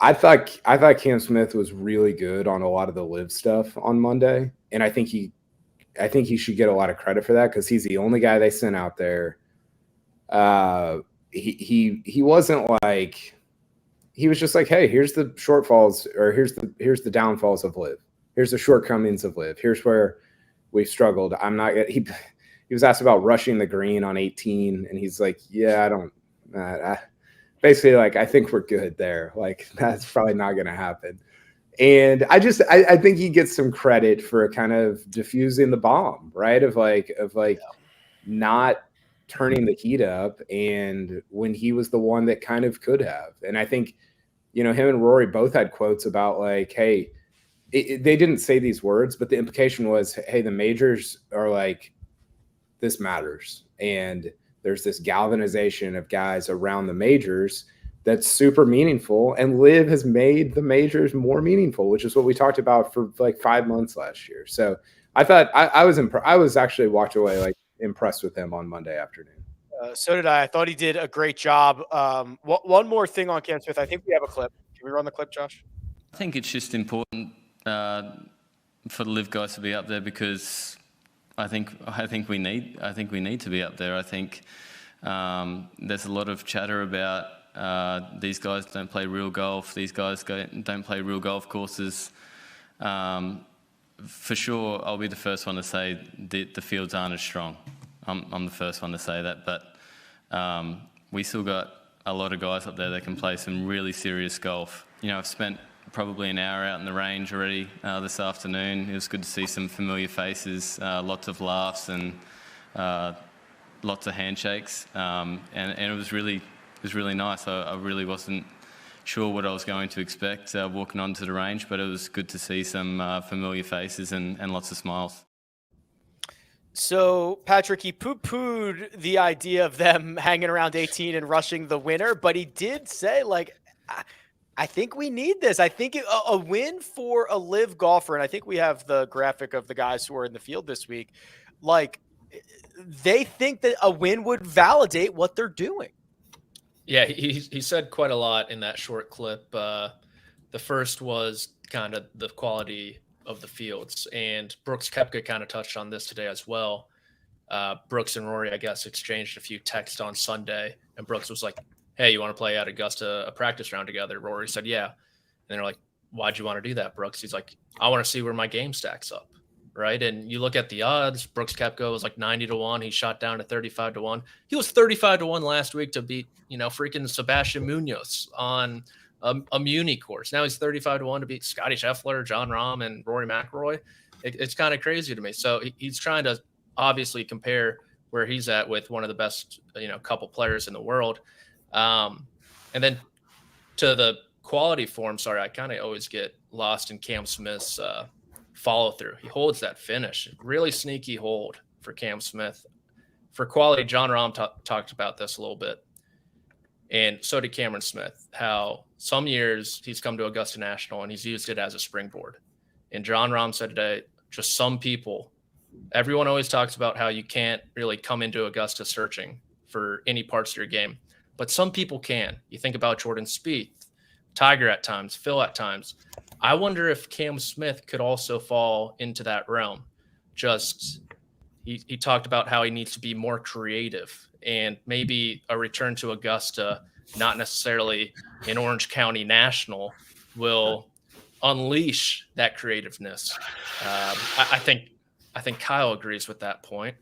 I thought Cam Smith was really good on a lot of the LIV stuff on Monday, and I think he should get a lot of credit for that, because he's the only guy they sent out there. He wasn't like, he was just like, hey, here's the shortfalls, or here's the downfalls of LIV. Here's the shortcomings of LIV. Here's where we've struggled. He was asked about rushing the green on 18, and he's like, yeah, basically, like, I think we're good there. Like, that's probably not going to happen. And I think he gets some credit for kind of diffusing the bomb, right? Of not turning the heat up, and when he was the one that kind of could have. And I think, him and Rory both had quotes about like, hey, they didn't say these words, but the implication was, hey, the majors are like, this matters. And there's this galvanization of guys around the majors that's super meaningful. And LIV has made the majors more meaningful, which is what we talked about for like 5 months last year. So I thought I was actually walked away like impressed with him on Monday afternoon. So did I. I thought he did a great job. One more thing on Cam Smith. I think we have a clip. Can we run the clip, Josh? I think it's just important for the LIV guys to be up there, because I think we need to be up there. I think there's a lot of chatter about these guys don't play real golf. These guys don't play real golf courses. For sure, I'll be the first one to say the fields aren't as strong. I'm the first one to say that, but we still got a lot of guys up there that can play some really serious golf. You know, I've spent probably an hour out in the range already this afternoon. It was good to see some familiar faces, lots of laughs and lots of handshakes, and it was really nice. I really wasn't sure what I was going to expect walking onto the range, but it was good to see some familiar faces and lots of smiles. So, Patrick, he poo-pooed the idea of them hanging around 18 and rushing the winner, but he did say, like, I think we need this. I think a win for a LIV golfer, and I think we have the graphic of the guys who are in the field this week, like, they think that a win would validate what they're doing. Yeah, he said quite a lot in that short clip. The first was kind of the quality of the fields, and Brooks Koepka kind of touched on this today as well. Brooks and Rory, I guess, exchanged a few texts on Sunday, and Brooks was like, "Hey, you want to play at Augusta a practice round together?" Rory said, "Yeah." And they're like, "Why'd you want to do that, Brooks?" He's like, "I want to see where my game stacks up." Right. And you look at the odds, Brooks Koepka was like 90-1. He shot down to 35-1. He was 35-1 last week to beat, freaking Sebastian Munoz on a Muni course. Now he's 35-1 to beat Scottie Scheffler, Jon Rahm, and Rory McIlroy. It's kind of crazy to me. So he's trying to obviously compare where he's at with one of the best, couple players in the world. And then to the quality form, sorry, I kind of always get lost in Cam Smith's follow through. He holds that finish. Really sneaky hold for Cam Smith. For quality, Jon Rahm talked about this a little bit. And so did Cameron Smith, how some years he's come to Augusta National and he's used it as a springboard. And Jon Rahm said today, just some people, everyone always talks about how you can't really come into Augusta searching for any parts of your game, but some people can. You think about Jordan Spieth, Tiger at times, Phil at times. I wonder if Cam Smith could also fall into that realm. Just he talked about how he needs to be more creative, and maybe a return to Augusta, not necessarily in Orange County National, will unleash that creativeness. I think Kyle agrees with that point.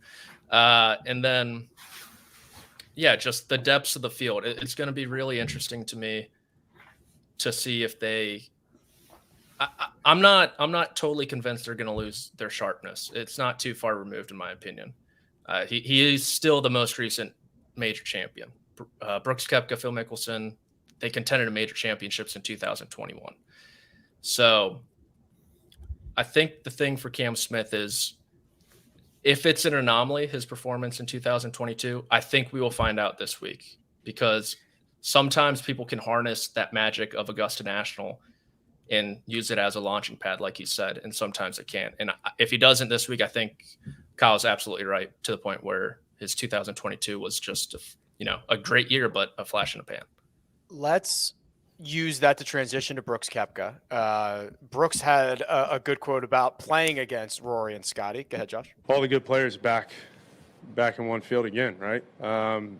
And then, yeah, just the depths of the field. It's going to be really interesting to me to see if they. I'm not totally convinced they're going to lose their sharpness. It's not too far removed, in my opinion. He is still the most recent major champion. Brooks Koepka, Phil Mickelson, they contended in major championships in 2021. So I think the thing for Cam Smith is, if it's an anomaly, his performance in 2022, I think we will find out this week, because sometimes people can harness that magic of Augusta National and use it as a launching pad, like he said, and sometimes it can't. And if he doesn't this week, I think Kyle's absolutely right, to the point where his 2022 was just, a great year, but a flash in the pan. Let's use that to transition to Brooks Koepka. Brooks had a good quote about playing against Rory and Scottie. Go ahead, Josh. All the good players back in one field again, right?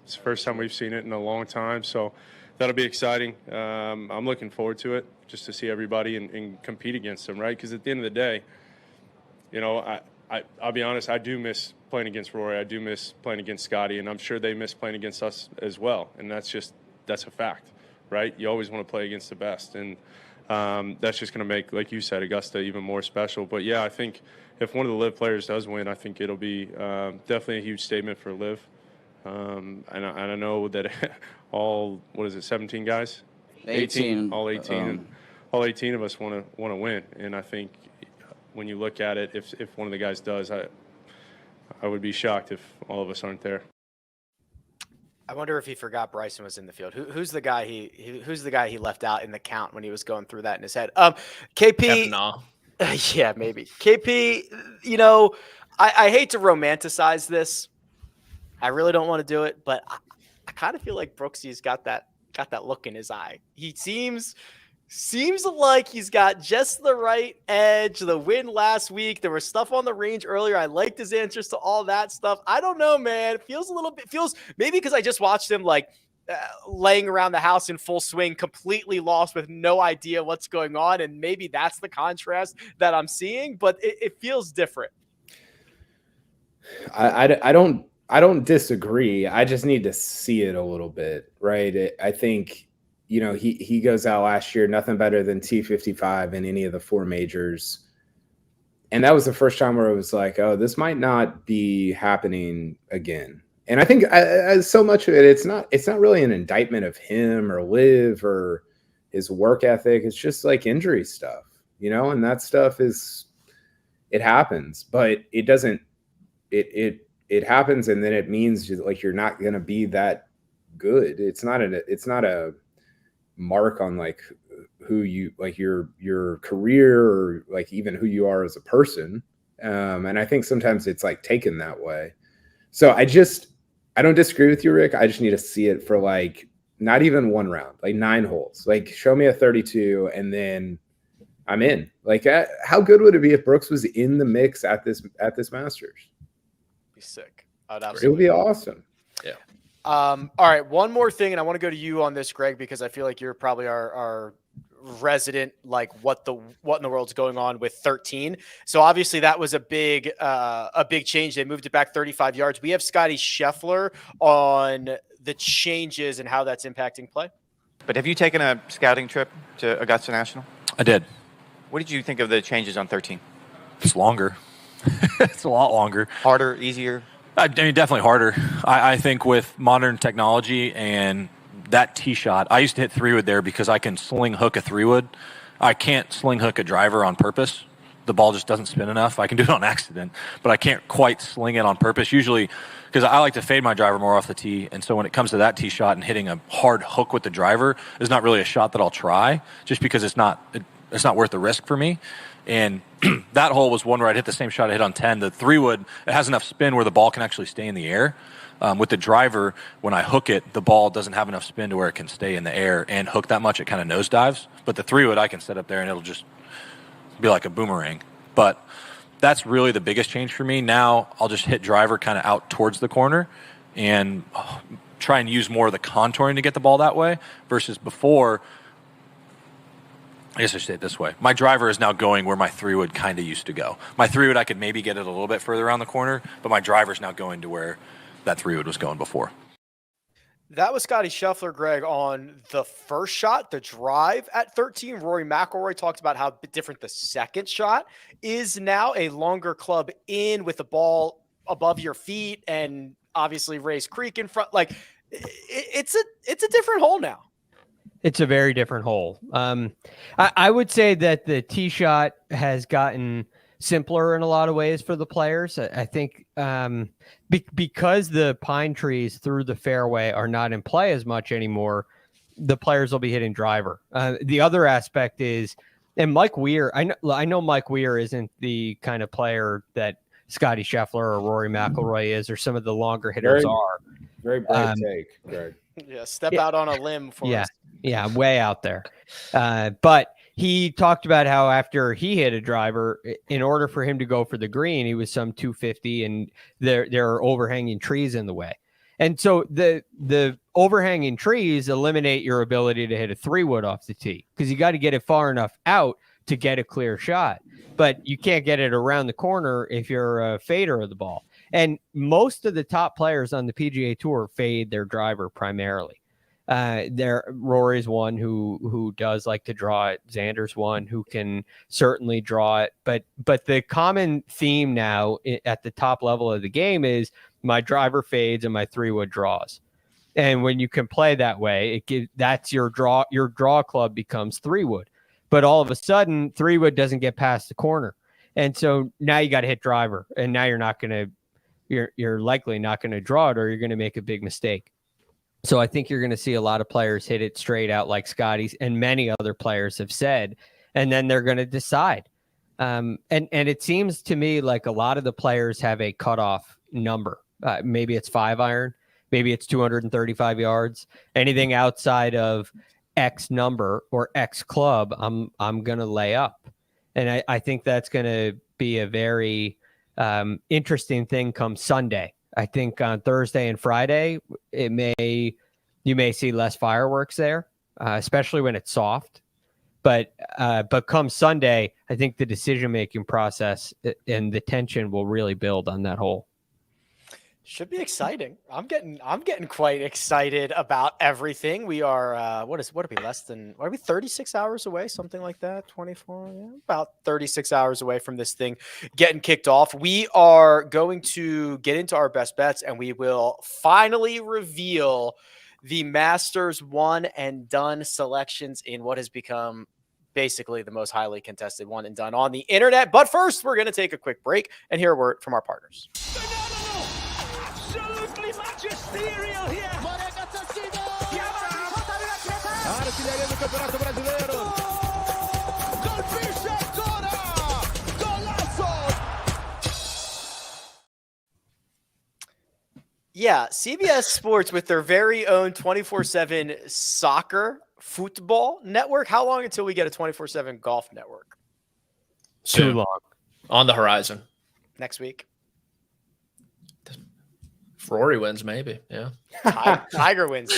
It's the first time we've seen it in a long time, so that'll be exciting. I'm looking forward to it, just to see everybody and compete against them, right? Because at the end of the day, I'll be honest, I do miss playing against Rory. I do miss playing against Scottie, and I'm sure they miss playing against us as well. And that's a fact, right? You always want to play against the best. And that's just going to make, like you said, Augusta even more special. But, yeah, I think if one of the LIV players does win, I think it'll be definitely a huge statement for LIV. And I know that all, 17 guys? 18. All 18. All 18 of us want to win. And I think when you look at it, if one of the guys does, I would be shocked if all of us aren't there. I wonder if he forgot Bryson was in the field. Who's the guy he left out in the count when he was going through that in his head? KP. Yeah, maybe. KP, I hate to romanticize this. I really don't want to do it, but I kind of feel like Brooksy's got that look in his eye. He seems like he's got just the right edge. The win last week, there was stuff on the range earlier. I liked his answers to all that stuff. I don't know, man. It feels maybe because I just watched him laying around the house in full swing, completely lost with no idea what's going on. And maybe that's the contrast that I'm seeing, but it feels different. I don't I don't disagree. I just need to see it a little bit, right? I think, he goes out last year, nothing better than T55 in any of the 4 majors. And that was the first time where it was like, oh, this might not be happening again. And I think so much of it, it's not really an indictment of him or LIV or his work ethic. It's just like injury stuff, and that stuff it happens, but it doesn't, it happens. And then it means like, you're not going to be that good. It's not a mark on like who you like your career or like even who you are as a person. And I think sometimes it's like taken that way. So I don't disagree with you, Rick. I just need to see it for like not even 1 round, like 9 holes. Like show me a 32 and then I'm in. Like how good would it be if Brooks was in the mix at this Masters? Be sick. It would be awesome. Yeah. All right. One more thing, and I want to go to you on this, Greg, because I feel like you're probably our resident, like what in the world's going on with 13. So obviously that was a big change. They moved it back 35 yards. We have Scottie Scheffler on the changes and how that's impacting play. But have you taken a scouting trip to Augusta National? I did. What did you think of the changes on 13? It's longer. It's a lot longer. Harder, easier? I mean, definitely harder. I think with modern technology and that tee shot, I used to hit 3-wood there because I can sling hook a 3-wood. I can't sling hook a driver on purpose. The ball just doesn't spin enough. I can do it on accident, but I can't quite sling it on purpose. Usually, because I like to fade my driver more off the tee, and so when it comes to that tee shot and hitting a hard hook with the driver is not really a shot that I'll try, just because it's not worth the risk for me. And that hole was one where I hit the same shot I hit on 10. The 3-wood, it has enough spin where the ball can actually stay in the air. With the driver, when I hook it, the ball doesn't have enough spin to where it can stay in the air and hook that much. It kind of nosedives. But the 3-wood, I can set up there and it'll just be like a boomerang. But that's really the biggest change for me. Now I'll just hit driver kind of out towards the corner and try and use more of the contouring to get the ball that way versus before. I guess I should say it this way. My driver is now going where my 3-wood kind of used to go. My 3-wood, I could maybe get it a little bit further around the corner, but my driver's now going to where that 3-wood was going before. That was Scottie Scheffler, Greg, on the first shot, the drive at 13. Rory McIlroy talked about how different the second shot is now. A longer club in with the ball above your feet and obviously Race Creek in front. Like it's a different hole now. It's a very different hole. I would say that the tee shot has gotten simpler in a lot of ways for the players. I think because the pine trees through the fairway are not in play as much anymore, the players will be hitting driver. The other aspect is, and Mike Weir, I know Mike Weir isn't the kind of player that Scottie Scheffler or Rory McIlroy is, or some of the longer hitters are. Very brave take, Greg. Yeah, step out on a limb for us. Yeah, way out there. But he talked about how after he hit a driver, in order for him to go for the green, he was some 250, and there are overhanging trees in the way. And so the overhanging trees eliminate your ability to hit a 3-wood off the tee because you got to get it far enough out to get a clear shot. But you can't get it around the corner if you're a fader of the ball. And most of the top players on the PGA Tour fade their driver primarily. Rory's one who does like to draw it. Xander's one who can certainly draw it. But the common theme now at the top level of the game is my driver fades and my 3-wood draws. And when you can play that way, that's your draw. Your draw club becomes 3-wood. But all of a sudden, 3-wood doesn't get past the corner, and so now you got to hit driver, and now you're likely not going to draw it, or you're going to make a big mistake. So I think you're going to see a lot of players hit it straight out like Scotty's and many other players have said, and then they're going to decide. And it seems to me like a lot of the players have a cutoff number. Maybe it's 5-iron, maybe it's 235 yards. Anything outside of X number or X club, I'm going to lay up. And I think that's going to be a very interesting thing come Sunday. I think on Thursday and Friday, you may see less fireworks there, especially when it's soft. But come Sunday, I think the decision-making process and the tension will really build on that hole. Should be exciting. I'm getting quite excited about everything. We are what are we 36 hours away, something like that? 24, yeah, about 36 hours away from this thing getting kicked off. We are going to get into our best bets, and we will finally reveal the Masters one and done selections in what has become basically the most highly contested one and done on the internet. But first, we're going to take a quick break and hear a word from our partners. Magisterial here. Yeah, CBS Sports with their very own 24/7 soccer football network. How long until we get a 24/7 golf network? Soon. Too long. On the horizon. Next week. If Rory wins, maybe. Yeah. Tiger wins.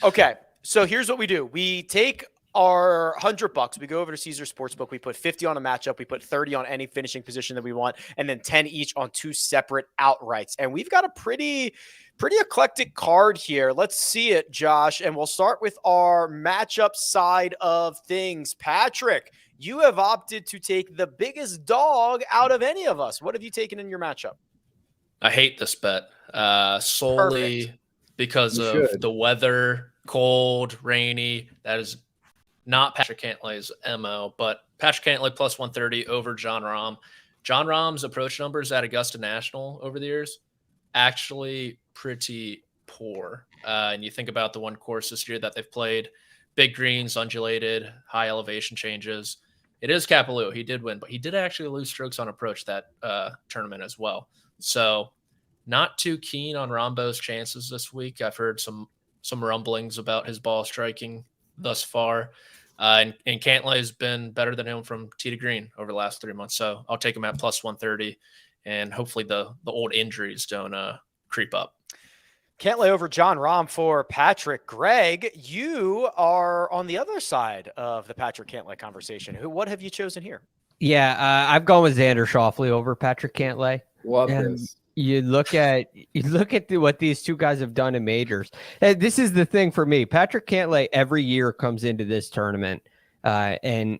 Okay. So here's what we do. We take our $100. We go over to Caesar Sportsbook. We put 50 on a matchup. We put 30 on any finishing position that we want, and then 10 each on 2 separate outrights. And we've got a pretty eclectic card here. Let's see it, Josh. And we'll start with our matchup side of things. Patrick, you have opted to take the biggest dog out of any of us. What have you taken in your matchup? I hate this bet solely because of the weather, cold, rainy. That is not Patrick Cantlay's MO, but Patrick Cantlay plus 130 over Jon Rahm. Jon Rahm's approach numbers at Augusta National over the years, actually pretty poor. And you think about the one course this year that they've played, big greens, undulated, high elevation changes. It is Kapalua. He did win, but he did actually lose strokes on approach that tournament as well. So not too keen on Rombo's chances this week. I've heard some rumblings about his ball striking thus far. And Cantlay has been better than him from tee to green over the last 3 months. So I'll take him at plus 130, and hopefully the old injuries don't creep up. Cantlay over Jon Rahm for Patrick. Greg, you are on the other side of the Patrick Cantlay conversation. What have you chosen here? Yeah, I've gone with Xander Schauffele over Patrick Cantlay. Love this. You look at what these two guys have done in majors. This is the thing for me. Patrick Cantlay every year comes into this tournament and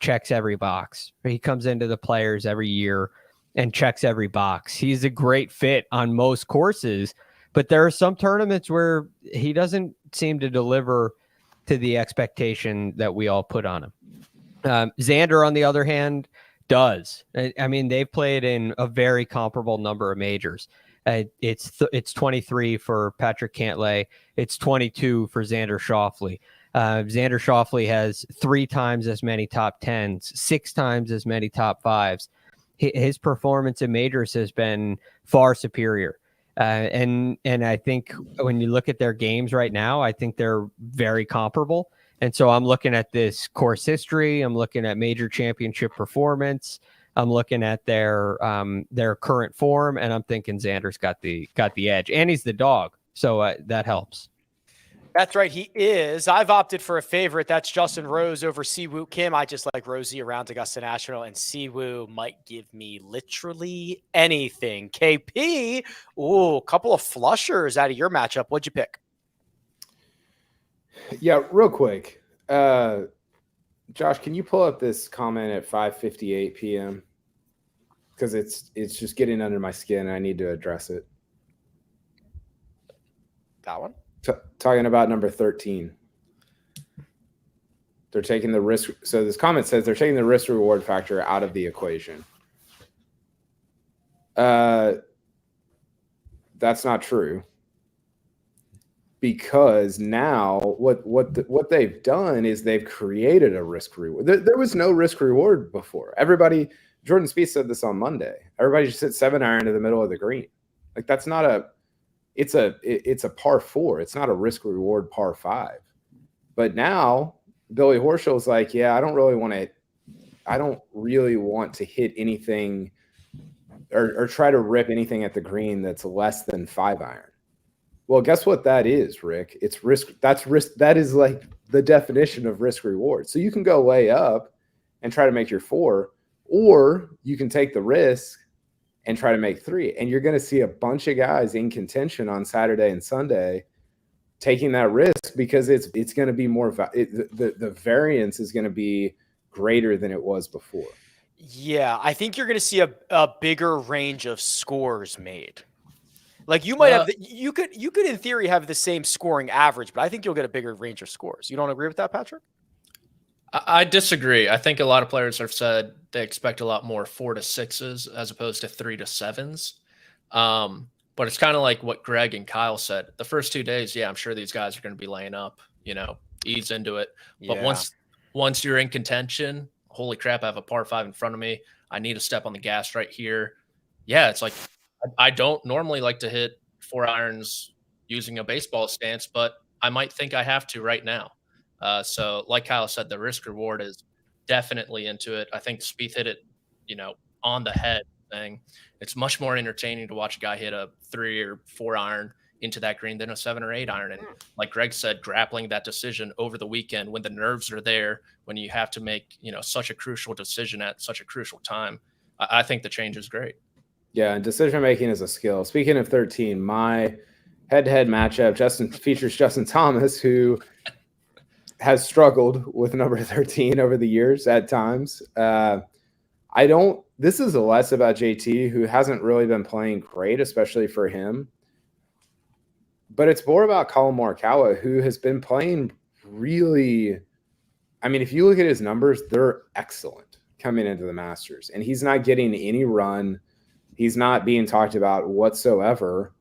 checks every box. He comes into the Players every year and checks every box. He's a great fit on most courses, but there are some tournaments where he doesn't seem to deliver to the expectation that we all put on him. Xander, on the other hand, does. I mean, they've played in a very comparable number of majors. It's 23 for Patrick Cantlay. It's 22 for Xander Schauffele. Xander Schauffele has 3 times as many top 10s, 6 times as many top 5s. His performance in majors has been far superior. And I think when you look at their games right now, I think they're very comparable. And so I'm looking at this course history. I'm looking at major championship performance. I'm looking at their current form, and I'm thinking Xander's got the edge, and he's the dog, so that helps. That's right, he is. I've opted for a favorite. That's Justin Rose over Siwoo Kim. I just like Rosie around Augusta National, and Siwoo might give me literally anything. KP, a couple of flushers out of your matchup. What'd you pick? Yeah, real quick. Josh, can you pull up this comment at 5:58 p.m.? Because it's just getting under my skin and I need to address it. That one? Talking about number 13. They're taking the risk. So this comment says they're taking the risk reward factor out of the equation. That's not true. Because now what they've done is they've created a risk reward. There was no risk reward before. Everybody, Jordan Spieth said this on Monday. Everybody just hit 7-iron to the middle of the green. Like that's not it's a par 4. It's not a risk reward par 5. But now Billy Horschel's like, yeah, I don't really want to hit anything or try to rip anything at the green that's less than 5-iron. Well, guess what that is, Rick? It's risk. That's risk. That is like the definition of risk reward. So you can go way up and try to make your 4, or you can take the risk and try to make 3. And you're going to see a bunch of guys in contention on Saturday and Sunday taking that risk because it's going to be more the variance is going to be greater than it was before. Yeah, I think you're going to see a bigger range of scores made. Like you might have you could in theory have the same scoring average, but I think you'll get a bigger range of scores. You don't agree with that, Patrick? I disagree. I think a lot of players have said they expect a lot more 4 to 6s as opposed to 3 to 7s. But it's kind of like what Greg and Kyle said. The first 2 days, yeah, I'm sure these guys are going to be laying up, ease into it. But once you're in contention, holy crap, I have a par 5 in front of me. I need to step on the gas right here. Yeah, it's like I don't normally like to hit 4 irons using a baseball stance, but I might think I have to right now. So like Kyle said, the risk reward is definitely into it. I think Spieth hit it, on the head thing. It's much more entertaining to watch a guy hit a 3 or 4 iron into that green than a 7 or 8 iron. And like Greg said, grappling that decision over the weekend when the nerves are there, when you have to make, such a crucial decision at such a crucial time. I think the change is great. Yeah, and decision-making is a skill. Speaking of 13, my head-to-head matchup features Justin Thomas, who has struggled with number 13 over the years at times. This is less about JT, who hasn't really been playing great, especially for him. But it's more about Collin Morikawa, who has been playing really – I mean, if you look at his numbers, they're excellent coming into the Masters. And he's not getting any run. He's not being talked about whatsoever.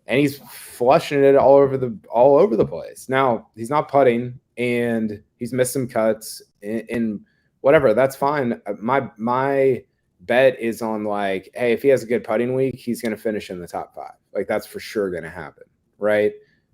And he's flushing it all over the place. Now, he's not putting, and he's missed some cuts and whatever. That's fine. My bet is on like, hey, if he has a good putting week, he's going to finish in the top 5. Like that's for sure going to happen, right?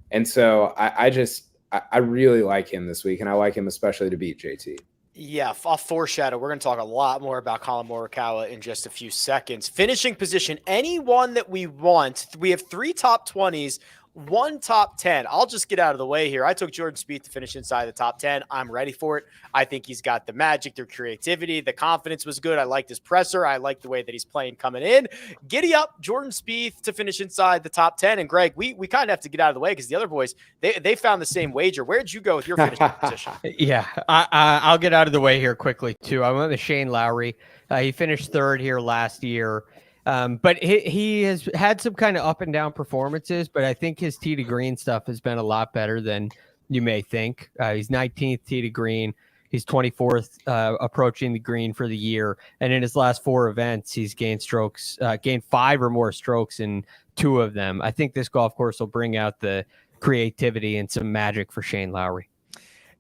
And so I really like him this week, and I like him especially to beat JT. Yeah, I'll foreshadow. We're going to talk a lot more about Collin Morikawa in just a few seconds. Finishing position, anyone that we want. We have 3 top 20s, 1 top 10. I'll just get out of the way here. I took Jordan Spieth to finish inside the top 10. I'm ready for it. I think he's got the magic, the creativity, the confidence was good. I liked his presser. I like the way that he's playing coming in. Giddy up, Jordan Spieth to finish inside the top 10. And Greg, we kind of have to get out of the way because the other boys, they found the same wager. Where'd you go with your finishing position? Yeah, I'll get out of the way here quickly too. I went with Shane Lowry. He finished 3rd here last year. But he has had some kind of up and down performances, but I think his tee to green stuff has been a lot better than you may think. He's 19th tee to green. He's 24th approaching the green for the year. And in his last 4 events, he's gained 5 or more strokes in 2 of them. I think this golf course will bring out the creativity and some magic for Shane Lowry.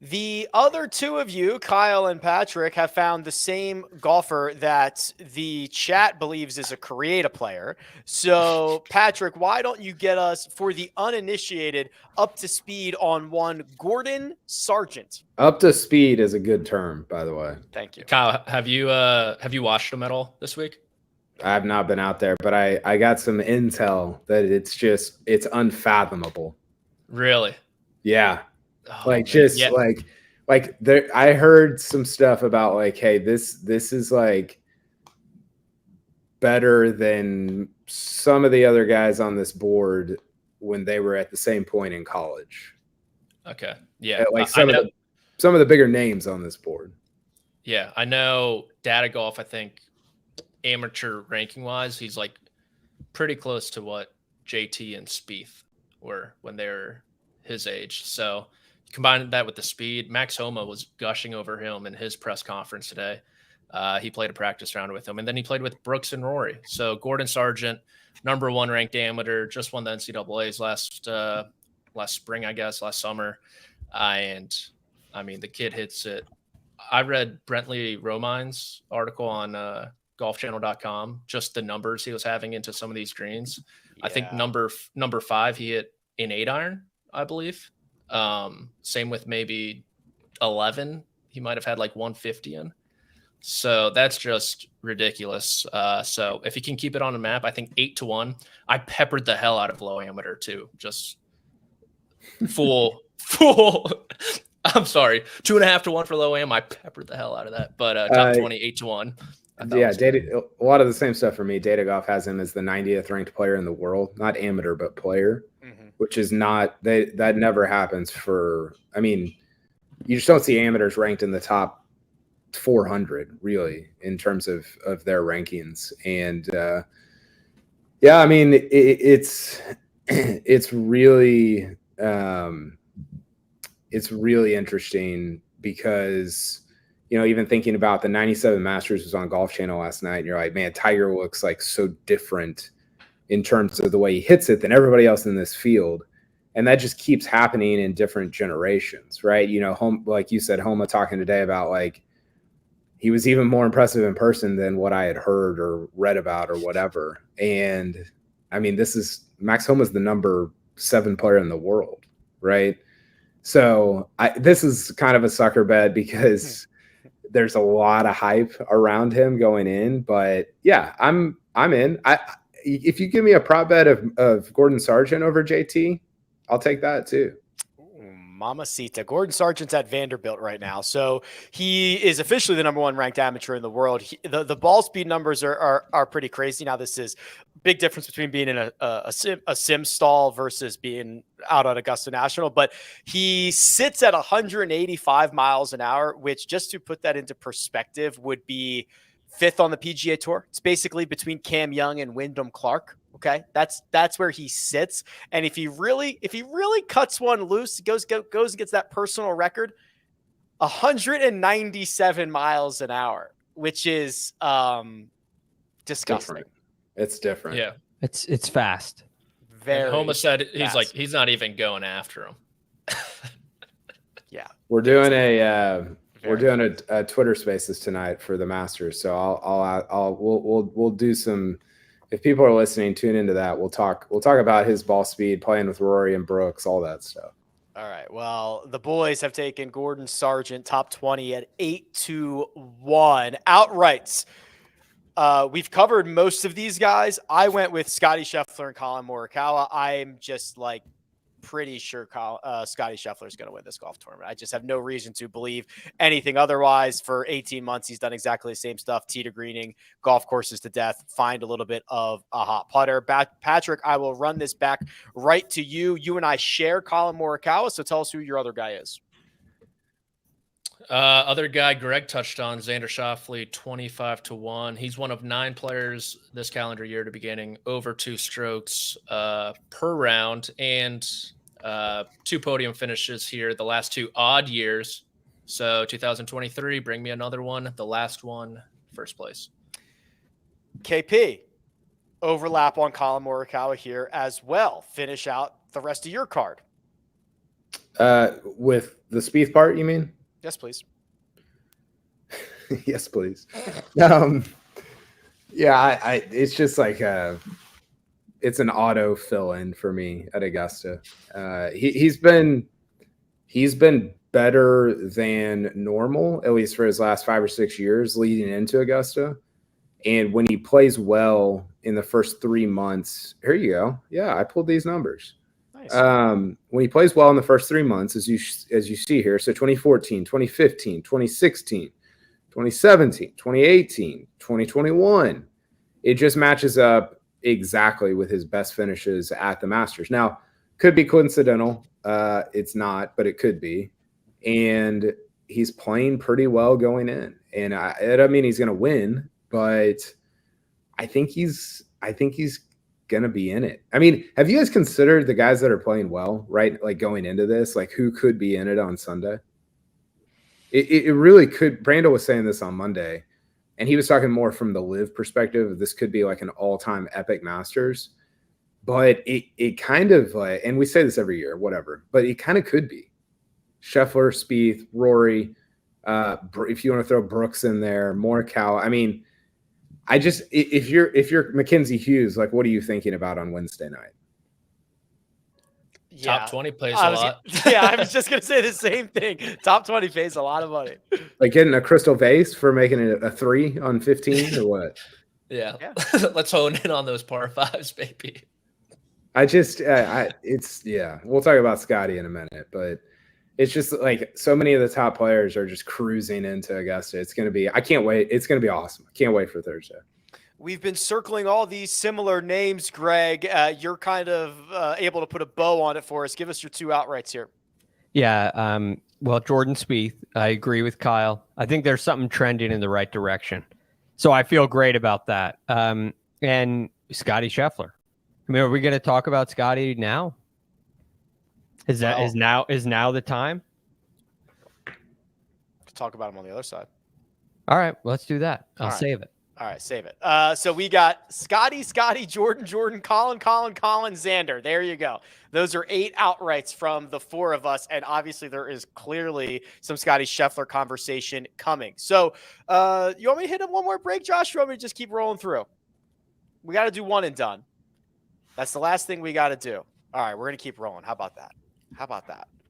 The other 2 of you, Kyle and Patrick, have found the same golfer that the chat believes is a creative player. So, Patrick, why don't you get us, for the uninitiated, up to speed on one Gordon Sargent? Up to speed is a good term, by the way. Thank you. Kyle, have you watched him at all this week? I have not been out there, but I got some intel that it's unfathomable. Really? Yeah. Oh, like there, I heard some stuff about like, hey, this is like better than some of the other guys on this board when they were at the same point in college. Okay. Yeah. Like some of the bigger names on this board. Yeah. I know Data Golf, I think amateur ranking wise, he's like pretty close to what JT and Spieth were when they were his age. So combine that with the speed. Max Homa was gushing over him in his press conference today. He played a practice round with him, and then he played with Brooks and Rory. So Gordon Sargent, number 1 ranked amateur, just won the NCAAs last spring, I guess, last summer. And I mean, the kid hits it. I read Brentley Romine's article on golfchannel.com, just the numbers he was having into some of these greens. Yeah. I think number 5, he hit an 8 iron, I believe. Same with maybe 11. He might have had like 150 in. So that's just ridiculous. So if he can keep it on the map, I think 8-1. I peppered the hell out of low amateur too. Just full. I'm sorry, 2.5-1 for low am. I peppered the hell out of that. But top 20, 8-1. Yeah, a lot of the same stuff for me. Data Golf has him as the 90th ranked player in the world, not amateur, but player, which is not that never happens for. I mean, you just don't see amateurs ranked in the top 400 really in terms of their rankings. And yeah, I mean, it's really interesting because, you know, even thinking about the 97 Masters was on Golf Channel last night, and you're like, man, Tiger looks like so different in terms of the way he hits it than everybody else in this field. And that just keeps happening in different generations, right? You know, like you said, Homa talking today about like, he was even more impressive in person than what I had heard or read about or whatever. And I mean, Max Homa's the number 7 player in the world, right? So this is kind of a sucker bet because there's a lot of hype around him going in. But yeah, I'm in. If you give me a prop bet of Gordon Sargent over JT, I'll take that too. Mamacita. Gordon Sargent's at Vanderbilt right now. So he is officially the number 1 ranked amateur in the world. The ball speed numbers are pretty crazy. Now, this is big difference between being in a sim stall versus being out on Augusta National, but he sits at 185 miles an hour, which, just to put that into perspective, would be 5th on the PGA Tour. It's basically between Cam Young and Wyndham Clark. Okay, that's where he sits. And if he really cuts one loose, goes and gets that personal record, 197 miles an hour, which is disgusting. It's different. Yeah, it's fast. Very. Homa said he's not even going after him. Yeah, we're doing a Twitter Spaces tonight for the Masters, so we'll do some. If people are listening, tune into that. We'll talk about his ball speed, playing with Rory and Brooks, all that stuff. All right. Well, the boys have taken Gordon Sargent top 20 at 8-1 outrights. We've covered most of these guys. I went with Scottie Scheffler and Colin Morikawa. I'm just like pretty sure Scottie Scheffler is going to win this golf tournament. I just have no reason to believe anything otherwise. For 18 months, he's done exactly the same stuff: tee to greening, golf courses to death, find a little bit of a hot putter. Patrick, I will run this back right to you. You and I share Colin Morikawa, so tell us who your other guy is. Other guy Greg touched on, Xander Schauffele, 25-1. He's one of 9 players this calendar year to be gaining over 2 strokes per round, and 2 podium finishes here the last 2 odd years. So 2023, bring me another one. The last one, first place. KP, overlap on Colin Morikawa here as well. Finish out the rest of your card. With the Spieth part, you mean? Yes, please. Yes, please. Yeah, it's just like it's an auto fill-in for me at Augusta. He's been better than normal, at least for his last 5 or 6 years leading into Augusta. And when he plays well in the first 3 months, here you go. Yeah, I pulled these numbers. Nice. When he plays well in the first 3 months, as you see here, so 2014, 2015, 2016, 2017, 2018, 2021, it just matches up exactly with his best finishes at the Masters. Now, could be coincidental. It's not, but it could be. And he's playing pretty well going in. And I don't mean he's going to win, but I think he's going to be in it. I mean, have you guys considered the guys that are playing well, right? Like going into this, like who could be in it on Sunday? It really could. Brando was saying this on Monday, and he was talking more from the LIV perspective. This could be like an all-time epic Masters, but it kind of like, and we say this every year, whatever, but it kind of could be Scheffler, Spieth, Rory. If you want to throw Brooks in there, Morikawa. I mean, if you're Mackenzie Hughes, like, what are you thinking about on Wednesday night? Yeah. Top 20 pays a lot. I was just going to say the same thing. Top 20 pays a lot of money. Like getting a crystal vase for making it a 3 on 15 or what? Yeah. Let's hone in on those par 5s, baby. We'll talk about Scottie in a minute, but It's just like so many of the top players are just cruising into Augusta. It's going to be, I can't wait. It's going to be awesome. I can't wait for Thursday. We've been circling all these similar names, Greg. You're kind of able to put a bow on it for us. Give us your 2 outrights here. Yeah. Well, Jordan Spieth, I agree with Kyle. I think there's something trending in the right direction. So I feel great about that. And Scottie Scheffler. I mean, are we going to talk about Scottie now? Is now the time? Talk about him on the other side. All right, let's do that. I'll save it. All right, save it. So we got Scottie, Jordan, Colin, Xander. There you go. Those are 8 outrights from the 4 of us, and obviously there is clearly some Scottie Scheffler conversation coming. So you want me to hit him one more break, Josh? Or you want me to just keep rolling through? We got to do one and done. That's the last thing we got to do. All right, we're going to keep rolling. How about that?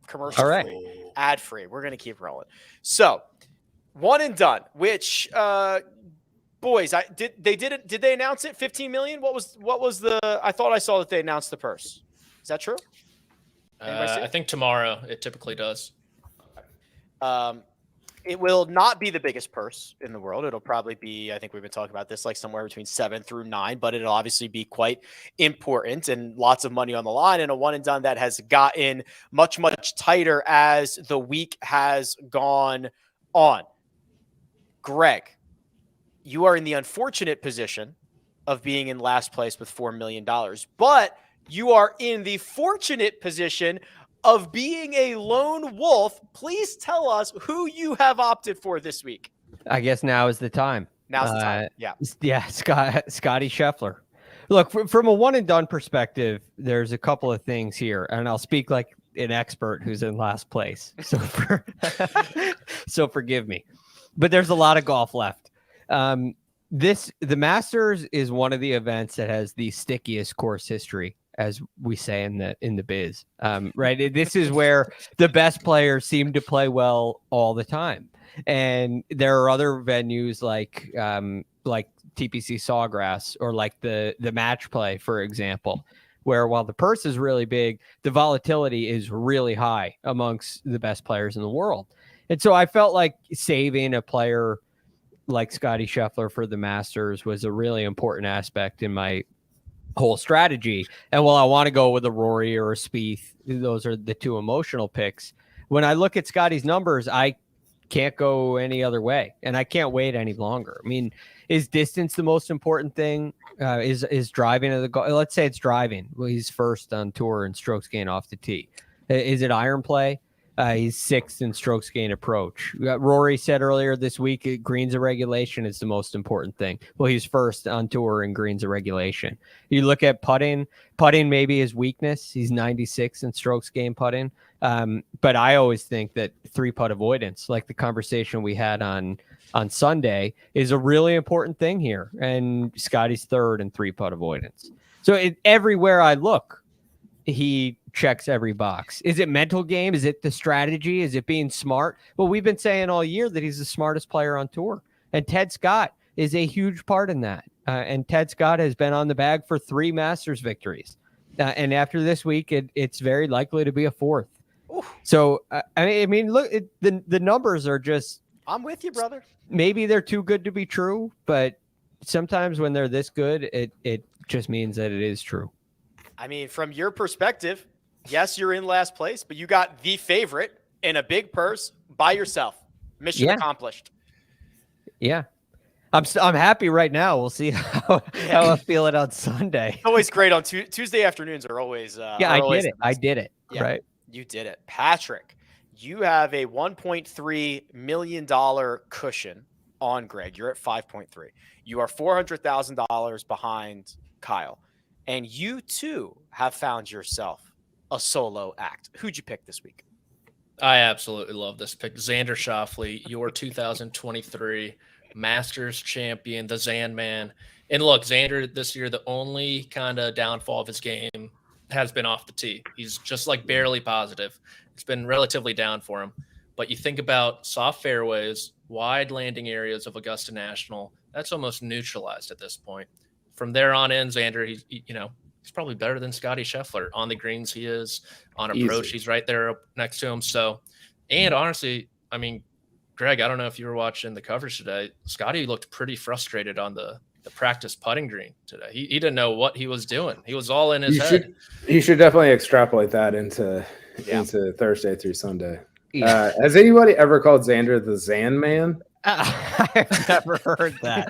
Commercial free, ad free. We're going to keep rolling. So, one and done, which boys, did they announce it? 15 million? What was the I thought I saw that they announced the purse. Is that true? I think tomorrow it typically does. It will not be the biggest purse in the world. It'll probably be, I think we've been talking about this, like somewhere between 7 through 9, but it'll obviously be quite important and lots of money on the line, and a one and done that has gotten much, much tighter as the week has gone on. Greg, you are in the unfortunate position of being in last place with $4 million, but you are in the fortunate position of being a lone wolf. Please tell us who you have opted for this week. I guess now is the time. Now's the time. Yeah. Scottie Scheffler. Look, from a one and done perspective, there's a couple of things here, and I'll speak like an expert who's in last place. So forgive me, but there's a lot of golf left. The Masters is one of the events that has the stickiest course history, as we say in the biz, right? This is where the best players seem to play well all the time. And there are other venues like TPC Sawgrass or like the match play, for example, where while the purse is really big, the volatility is really high amongst the best players in the world. And so I felt like saving a player like Scottie Scheffler for the Masters was a really important aspect in my whole strategy. And while I want to go with a Rory or a Spieth, those are the 2 emotional picks. When I look at Scottie's numbers, I can't go any other way, and I can't wait any longer. I mean, is distance the most important thing? Is driving of the golf? Let's say it's driving. Well, he's first on tour in strokes gained off the tee. Is it iron play? He's 6th in strokes gained approach. Rory said earlier this week, greens of regulation is the most important thing. Well, he's first on tour in greens of regulation. You look at putting maybe his weakness. He's 96 in strokes gained putting. But I always think that 3-putt avoidance, like the conversation we had on Sunday, is a really important thing here. And Scottie's 3rd in 3-putt avoidance. So everywhere I look, he checks every box. Is it mental game? Is it the strategy? Is it being smart? Well, we've been saying all year that he's the smartest player on tour, and Ted Scott is a huge part in that. And Ted Scott has been on the bag for 3 Masters victories. And after this week, it's very likely to be a 4th. Oof. So, I mean, look, the numbers are just... I'm with you, brother. Maybe they're too good to be true, but sometimes when they're this good, it just means that it is true. I mean, from your perspective, yes, you're in last place, but you got the favorite in a big purse by yourself. Mission accomplished. Yeah. I'm happy right now. We'll see how I feel it on Sunday. Always great on Tuesday afternoons are always. I did it. Yeah, right. You did it. Patrick, you have a $1.3 million cushion on Greg. You're at 5.3. You are $400,000 behind Kyle. And you, too, have found yourself a solo act. Who'd you pick this week? I absolutely love this pick. Xander Schauffele, your 2023 Masters champion, the Zan Man. And look, Xander this year, the only kind of downfall of his game has been off the tee. He's just like barely positive. It's been relatively down for him. But you think about soft fairways, wide landing areas of Augusta National, that's almost neutralized at this point. From there on in, Xander, he's probably better than Scottie Scheffler. On the greens, he is. On approach, he's right there next to him. So And honestly, I mean, Greg, I don't know if you were watching the coverage today. Scottie looked pretty frustrated on the practice putting green today. He didn't know what he was doing. He was all in his head. You should definitely extrapolate that into Thursday through Sunday. Has anybody ever called Xander the Zan Man? I've never heard that.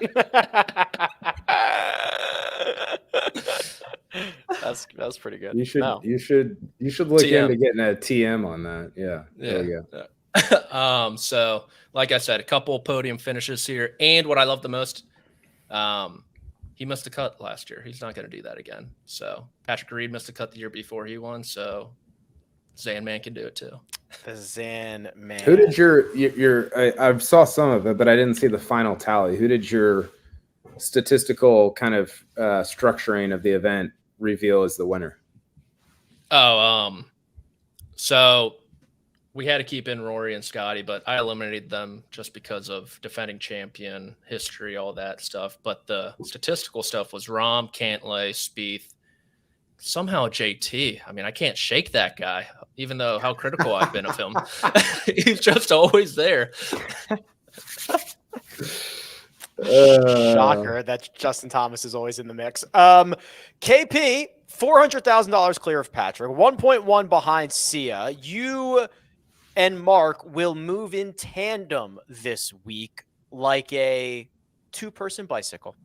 That's pretty good. You should look into getting a TM on that. Yeah. There we go. So like I said, a couple podium finishes here. And what I love the most, he missed a cut last year. He's not going to do that again. So Patrick Reed missed a cut the year before he won. So Zan Man can do it too. The Zan Man. Who did I saw some of it, but I didn't see the final tally. Who did your statistical kind of structuring of the event reveal as the winner? So we had to keep in Rory and Scottie, but I eliminated them just because of defending champion, history, all that stuff. But the statistical stuff was Rahm, Cantlay, Spieth, somehow JT. I mean, I can't shake that guy, even though how critical I've been of him. He's just always there. Shocker that Justin Thomas is always in the mix. KP, $400,000 clear of Patrick, 1.1 behind Sia. You and Mark will move in tandem this week like a two-person bicycle.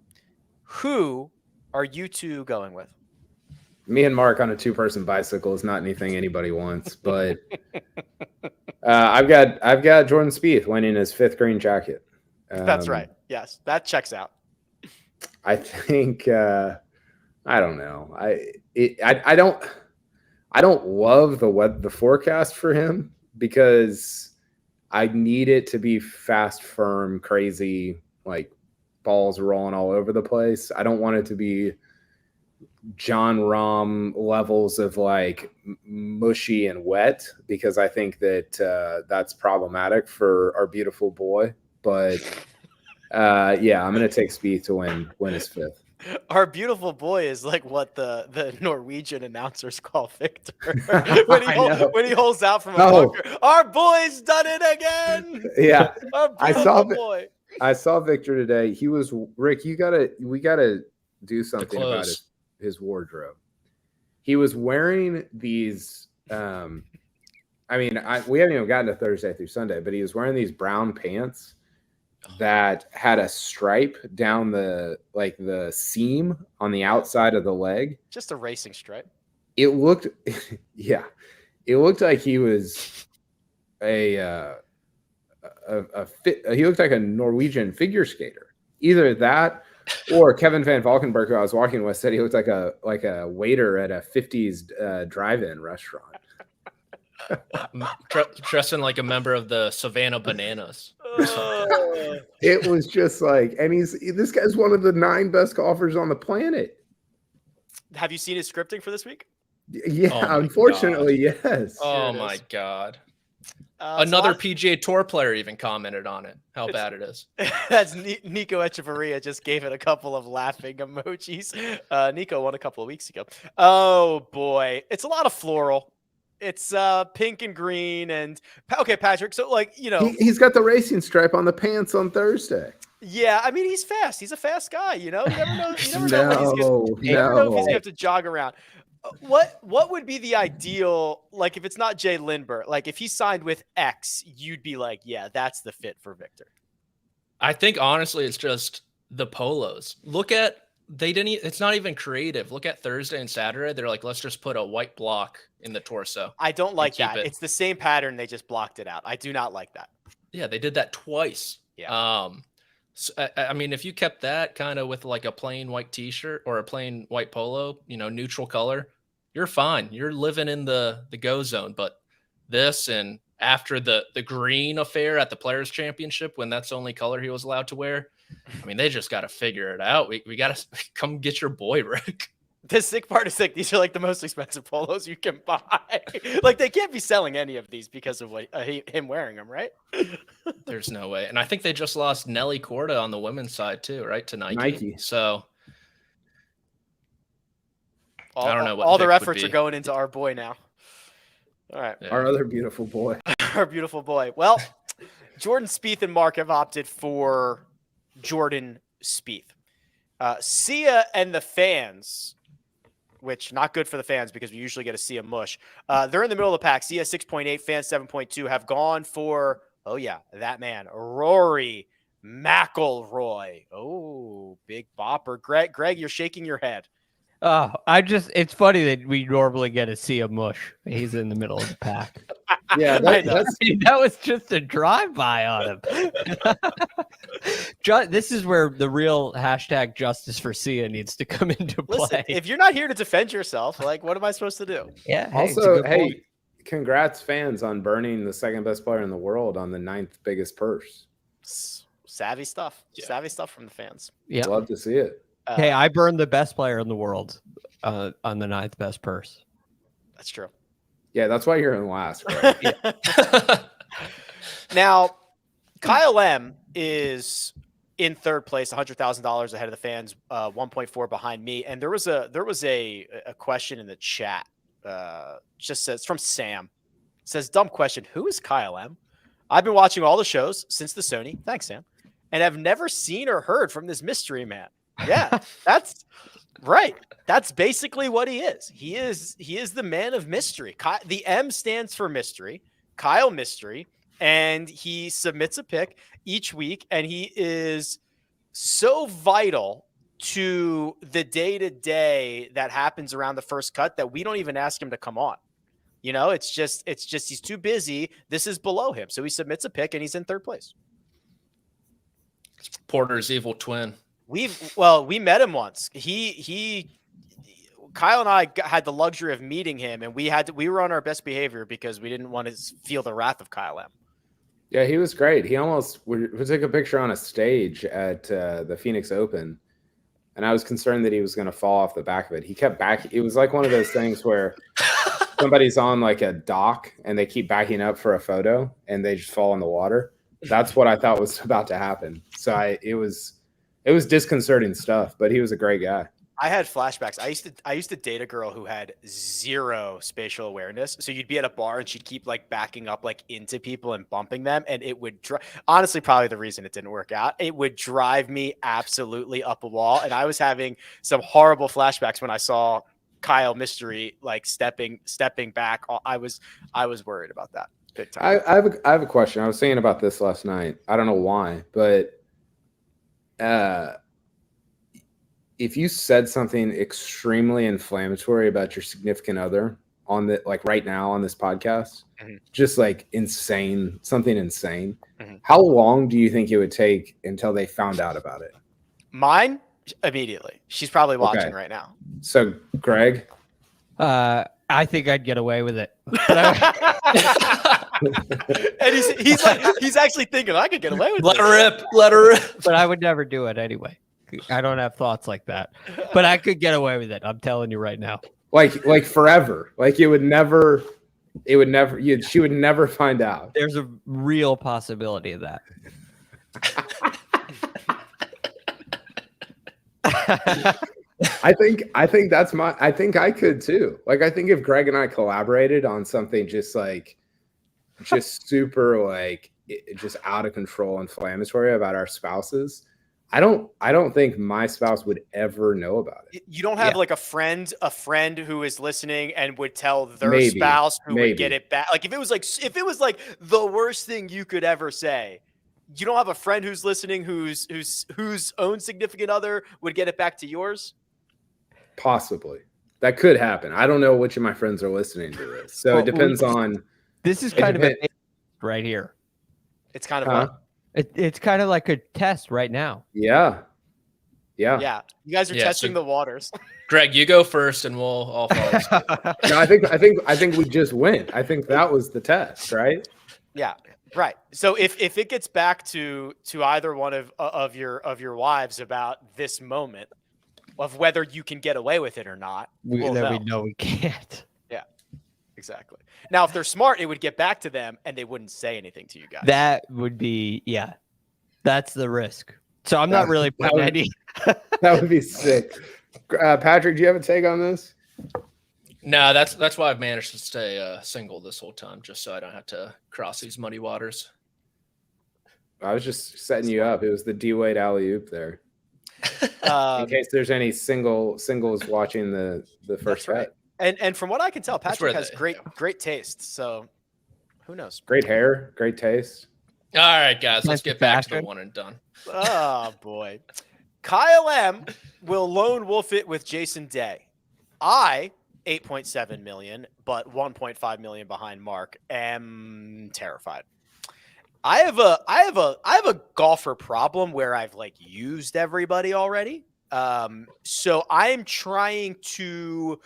Who are you two going with? Me and Mark on a two-person bicycle is not anything anybody wants, but I've got Jordan Spieth winning his 5th green jacket. That's right. Yes, that checks out. I think I don't know. I don't love the forecast for him because I need it to be fast, firm, crazy, like balls rolling all over the place. I don't want it to be John Rahm levels of like mushy and wet because I think that that's problematic for our beautiful boy. But yeah, I'm going to take Spieth to win his 5th. Our beautiful boy is like what the Norwegian announcers call Victor when he holds out from a bunker. Our boy's done it again. Yeah, I saw Victor today. He was Rick. We gotta do something about his wardrobe. He was wearing these. We haven't even gotten to Thursday through Sunday, but he was wearing these brown pants that had a stripe down the seam on the outside of the leg. Just a racing stripe. It looked like he was he looked like a Norwegian figure skater. Either that or Kevin Van Valkenburg, who I was walking with, said he looked like a waiter at a 50s drive-in restaurant. Dressing like a member of the Savannah Bananas. It was just like, and this guy's one of the 9 best golfers on the planet. Have you seen his scripting for this week? Yeah, unfortunately, yes. Oh my God. Another PGA Tour player even commented on it. How bad it is. That's Nico Echevarria just gave it a couple of laughing emojis. Nico won a couple of weeks ago. Oh boy, it's a lot of floral. It's pink and green and okay, Patrick. So he's got the racing stripe on the pants on Thursday. Yeah, I mean he's fast. He's a fast guy. You never know. You never know if he's gonna have to jog around. What would be the ideal? Like if it's not Jay Lindbergh, like if he signed with X, you'd be like, yeah, that's the fit for Victor. I think honestly, it's just the polos. It's not even creative. Look at Thursday and Saturday. They're like, let's just put a white block in the torso. I don't like that. It's the same pattern. They just blocked it out. I do not like that. Yeah, they did that twice. Yeah. So, I mean, if you kept that kind of with like a plain white T-shirt or a plain white polo, neutral color, you're fine. You're living in the go zone. But this and after the green affair at the Players Championship, when that's the only color he was allowed to wear, I mean, they just got to figure it out. We got to come get your boy, Rick. The sick part is these are like the most expensive polos you can buy. Like they can't be selling any of these because of him wearing them, right? There's no way. And I think they just lost Nelly Korda on the women's side too, right? To Nike. So I don't know what all their efforts are going into our boy now. All right. Our other beautiful boy. Our beautiful boy. Well, Jordan Spieth and Mark have opted for Jordan Spieth. Sia and the fans, which not good for the fans because we usually get to see a mush. They're in the middle of the pack. Sia 6.8, fans 7.2 have gone for, oh yeah, that man, Rory McIlroy. Oh, big bopper. Greg, you're shaking your head. Oh, it's funny that we normally get to see a mush. He's in the middle of the pack. Yeah, that was just a drive-by on him. This is where the real hashtag justice for Sia needs to come into play. Listen, if you're not here to defend yourself, like, what am I supposed to do? Yeah. Also, hey, congrats fans on burning the second best player in the world on the 9th biggest purse. Savvy stuff. Yeah. Savvy stuff from the fans. Yeah. Love to see it. Hey, I burned the best player in the world on the 9th best purse. That's true. Yeah, that's why you're in last. Right? Now, Kyle M is in third place, $100,000 ahead of the fans, 1.4 behind me. And there was a question in the chat. Just says from Sam. It says, dumb question. Who is Kyle M? I've been watching all the shows since the Sony. Thanks, Sam. And I've never seen or heard from this mystery man. Yeah, that's right. That's basically what he is. He is the man of mystery. The M stands for mystery, Kyle Mystery, and he submits a pick each week, and he is so vital to the day-to-day that happens around the first cut that we don't even ask him to come on. You know, it's just he's too busy. This is below him. So he submits a pick and he's in third place. Porter's evil twin. We met him once. Kyle and I had the luxury of meeting him, and we were on our best behavior because we didn't want to feel the wrath of Kyle M. Yeah, he was great. He we took a picture on a stage at the Phoenix Open, and I was concerned that he was going to fall off the back of it. He kept back. It was like one of those things where somebody's on like a dock and they keep backing up for a photo and they just fall in the water. That's what I thought was about to happen. So it was disconcerting stuff, but he was a great guy. I had flashbacks. I used to date a girl who had zero spatial awareness. So you'd be at a bar and she'd keep like backing up like into people and bumping them, and it would honestly probably the reason it didn't work out. It would drive me absolutely up a wall, and I was having some horrible flashbacks when I saw Kyle Mystery like stepping back. I was worried about that big time. I have a question. I was thinking about this last night. I don't know why, but if you said something extremely inflammatory about your significant other on the like right now on this podcast, just like something insane, how long do you think it would take until they found out about it? Mine immediately. She's probably watching right now. So Greg, I think I'd get away with it. And he's actually thinking I could get away with it. Let her rip. But I would never do it anyway. I don't have thoughts like that. But I could get away with it. I'm telling you right now. Like forever. Like she would never find out. There's a real possibility of that. I think I could too. Like, I think if Greg and I collaborated on something just super, like, just out of control inflammatory about our spouses, I don't think my spouse would ever know about it. You don't have like a friend who is listening and would tell their spouse who would get it back. Like if it was like the worst thing you could ever say, you don't have a friend who's listening whose own significant other would get it back to yours. Possibly. That could happen. I don't know which of my friends are listening to this. So it depends on. This is kind of a right here. It's kind of it's kind of like a test right now. Yeah. You guys are testing the waters. Greg, you go first, and we'll all follow. No, I think we just went. I think that was the test, right? Yeah, right. So if it gets back to either one of your wives about this moment of whether you can get away with it or not, we know we can't. Yeah, exactly. Now, if they're smart, it would get back to them and they wouldn't say anything to you guys. That would be, that's the risk. So I'm not really putting any. That would be sick. Patrick, do you have a take on this? No, that's why I've managed to stay single this whole time, just so I don't have to cross these muddy waters. I was just setting you up. It was the D-Wade alley-oop there. In case there's any singles watching the first right. And from what I can tell, Patrick has great taste. So who knows? Great hair, great taste. All right, guys, let's get back to the one and done. Oh boy. Kyle M will lone wolf it with Jason Day. I 8.7 million, but 1.5 million behind Mark. Am terrified. I have a golfer problem where I've used everybody already. So I'm trying to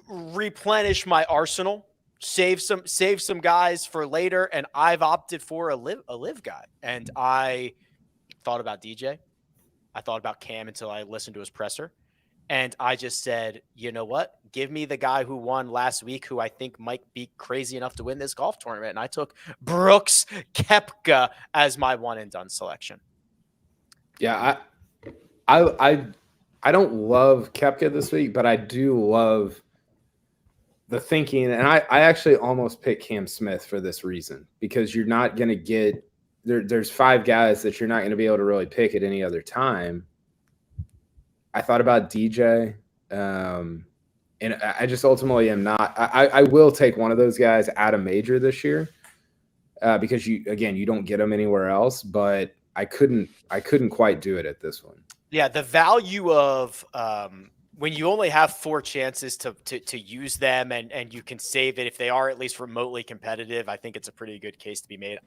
replenish my arsenal, save some guys for later, and I've opted for a live guy. And I thought about DJ. I thought about Cam until I listened to his presser. And I just said, you know what? Give me the guy who won last week, who I think might be crazy enough to win this golf tournament. And I took Brooks Koepka as my one and done selection. Yeah, I don't love Koepka this week, but I do love the thinking. And I actually almost picked Cam Smith for this reason, because you're not going to get there's 5 guys that you're not going to be able to really pick at any other time. I thought about DJ, and I just ultimately am not. I will take one of those guys at a major this year, because you don't get them anywhere else. But I couldn't quite do it at this one. Yeah, the value of when you only have 4 chances to use them, and you can save it if they are at least remotely competitive. I think it's a pretty good case to be made.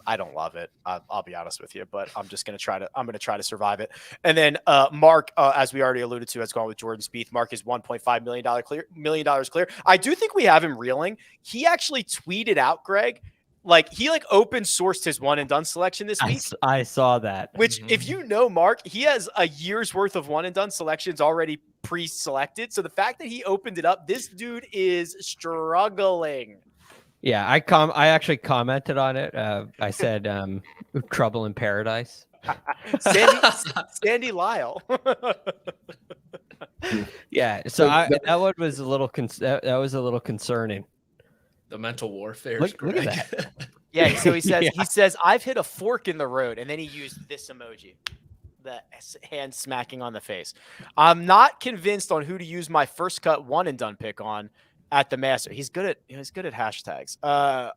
I don't love it. I'll be honest with you, but I'm just going to try to survive it. And then Mark, as we already alluded to, has gone with Jordan Spieth. Mark is $1.5 million clear. I do think we have him reeling. He actually tweeted out, Greg, he open sourced his one and done selection this week. I saw that. Which, if you know Mark, he has a year's worth of one and done selections already pre-selected. So the fact that he opened it up, this dude is struggling. Yeah, I actually commented on it. I said trouble in paradise. Sandy Lyle. Yeah, so that one was a little that was a little concerning. The mental warfare. Look at that. Yeah, so he says I've hit a fork in the road, and then he used this emoji, the hand smacking on the face. I'm not convinced on who to use my first cut one and done pick on at the Master. He's good at hashtags.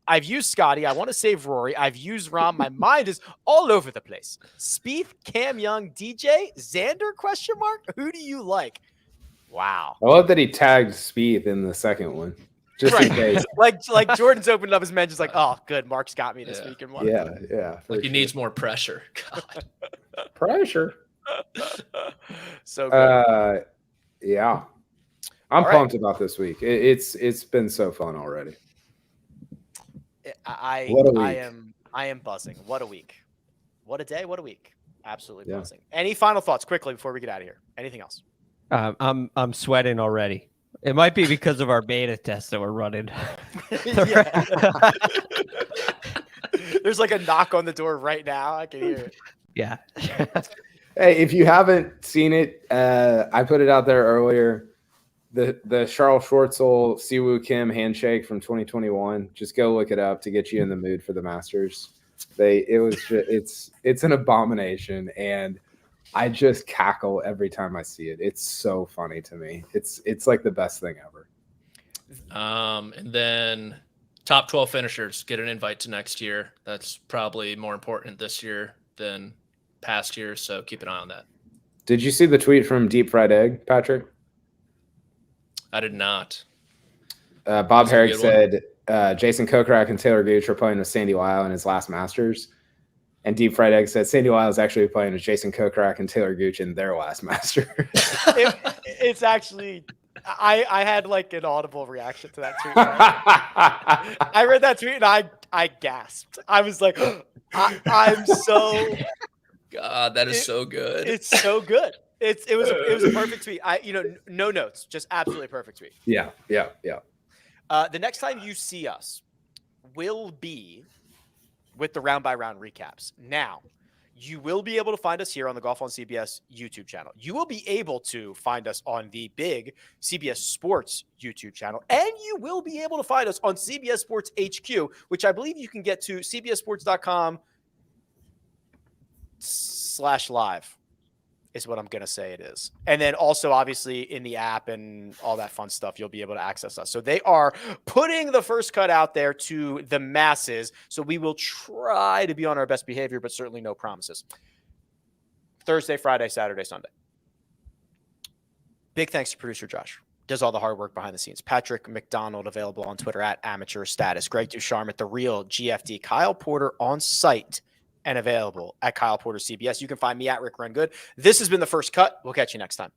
I've used Scottie. I want to save Rory. I've used Rahm. My mind is all over the place. Spieth, Cam Young, DJ, Xander? ? Who do you like? Wow. I love that he tagged Spieth in the second one, just in case. like Jordan's opened up his men, just oh, good. Mark's got me this week in one. Yeah. He needs more pressure. God. Pressure. So good. Yeah. I'm pumped about this week. It's been so fun already. I am buzzing. What a week. What a day. What a week. Absolutely buzzing. Any final thoughts quickly before we get out of here? Anything else? I'm sweating already. It might be because of our beta test that we're running. There's a knock on the door right now. I can hear it. Yeah. Hey, if you haven't seen it, I put it out there earlier. The Charles Schwartzel Siwoo Kim handshake from 2021. Just go look it up to get you in the mood for the Masters. It's an abomination, and I just cackle every time I see it. It's so funny to me. It's like the best thing ever. And then top 12 finishers get an invite to next year. That's probably more important this year than past years, so keep an eye on that. Did you see the tweet from Deep Fried Egg, Patrick? I did not. Bob Herrick said Jason Kokrak and Taylor Gooch are playing with Sandy Lyle in his last Masters. And Deep Fried Egg said Sandy Lyle is actually playing with Jason Kokrak and Taylor Gooch in their last Masters. It's actually I had an audible reaction to that tweet. I read that tweet and I gasped. I was like, I'm so God, that is so good. It's so good. It was a perfect tweet. No notes, just absolutely perfect tweet. Yeah. The next time you see us will be with the round by round recaps. Now, you will be able to find us here on the Golf on CBS YouTube channel. You will be able to find us on the big CBS Sports YouTube channel. And you will be able to find us on CBS Sports HQ, which I believe you can get to cbssports.com/live is what I'm going to say it is. And then also, obviously, in the app and all that fun stuff, you'll be able to access us. So they are putting the first cut out there to the masses. So we will try to be on our best behavior, but certainly no promises. Thursday, Friday, Saturday, Sunday. Big thanks to producer Josh. Does all the hard work behind the scenes. Patrick McDonald, available on Twitter at Amateur Status. Greg DuCharme at The Real GFD. Kyle Porter on site and available at Kyle Porter CBS. You can find me at Rick Run Good. This has been The First Cut. We'll catch you next time.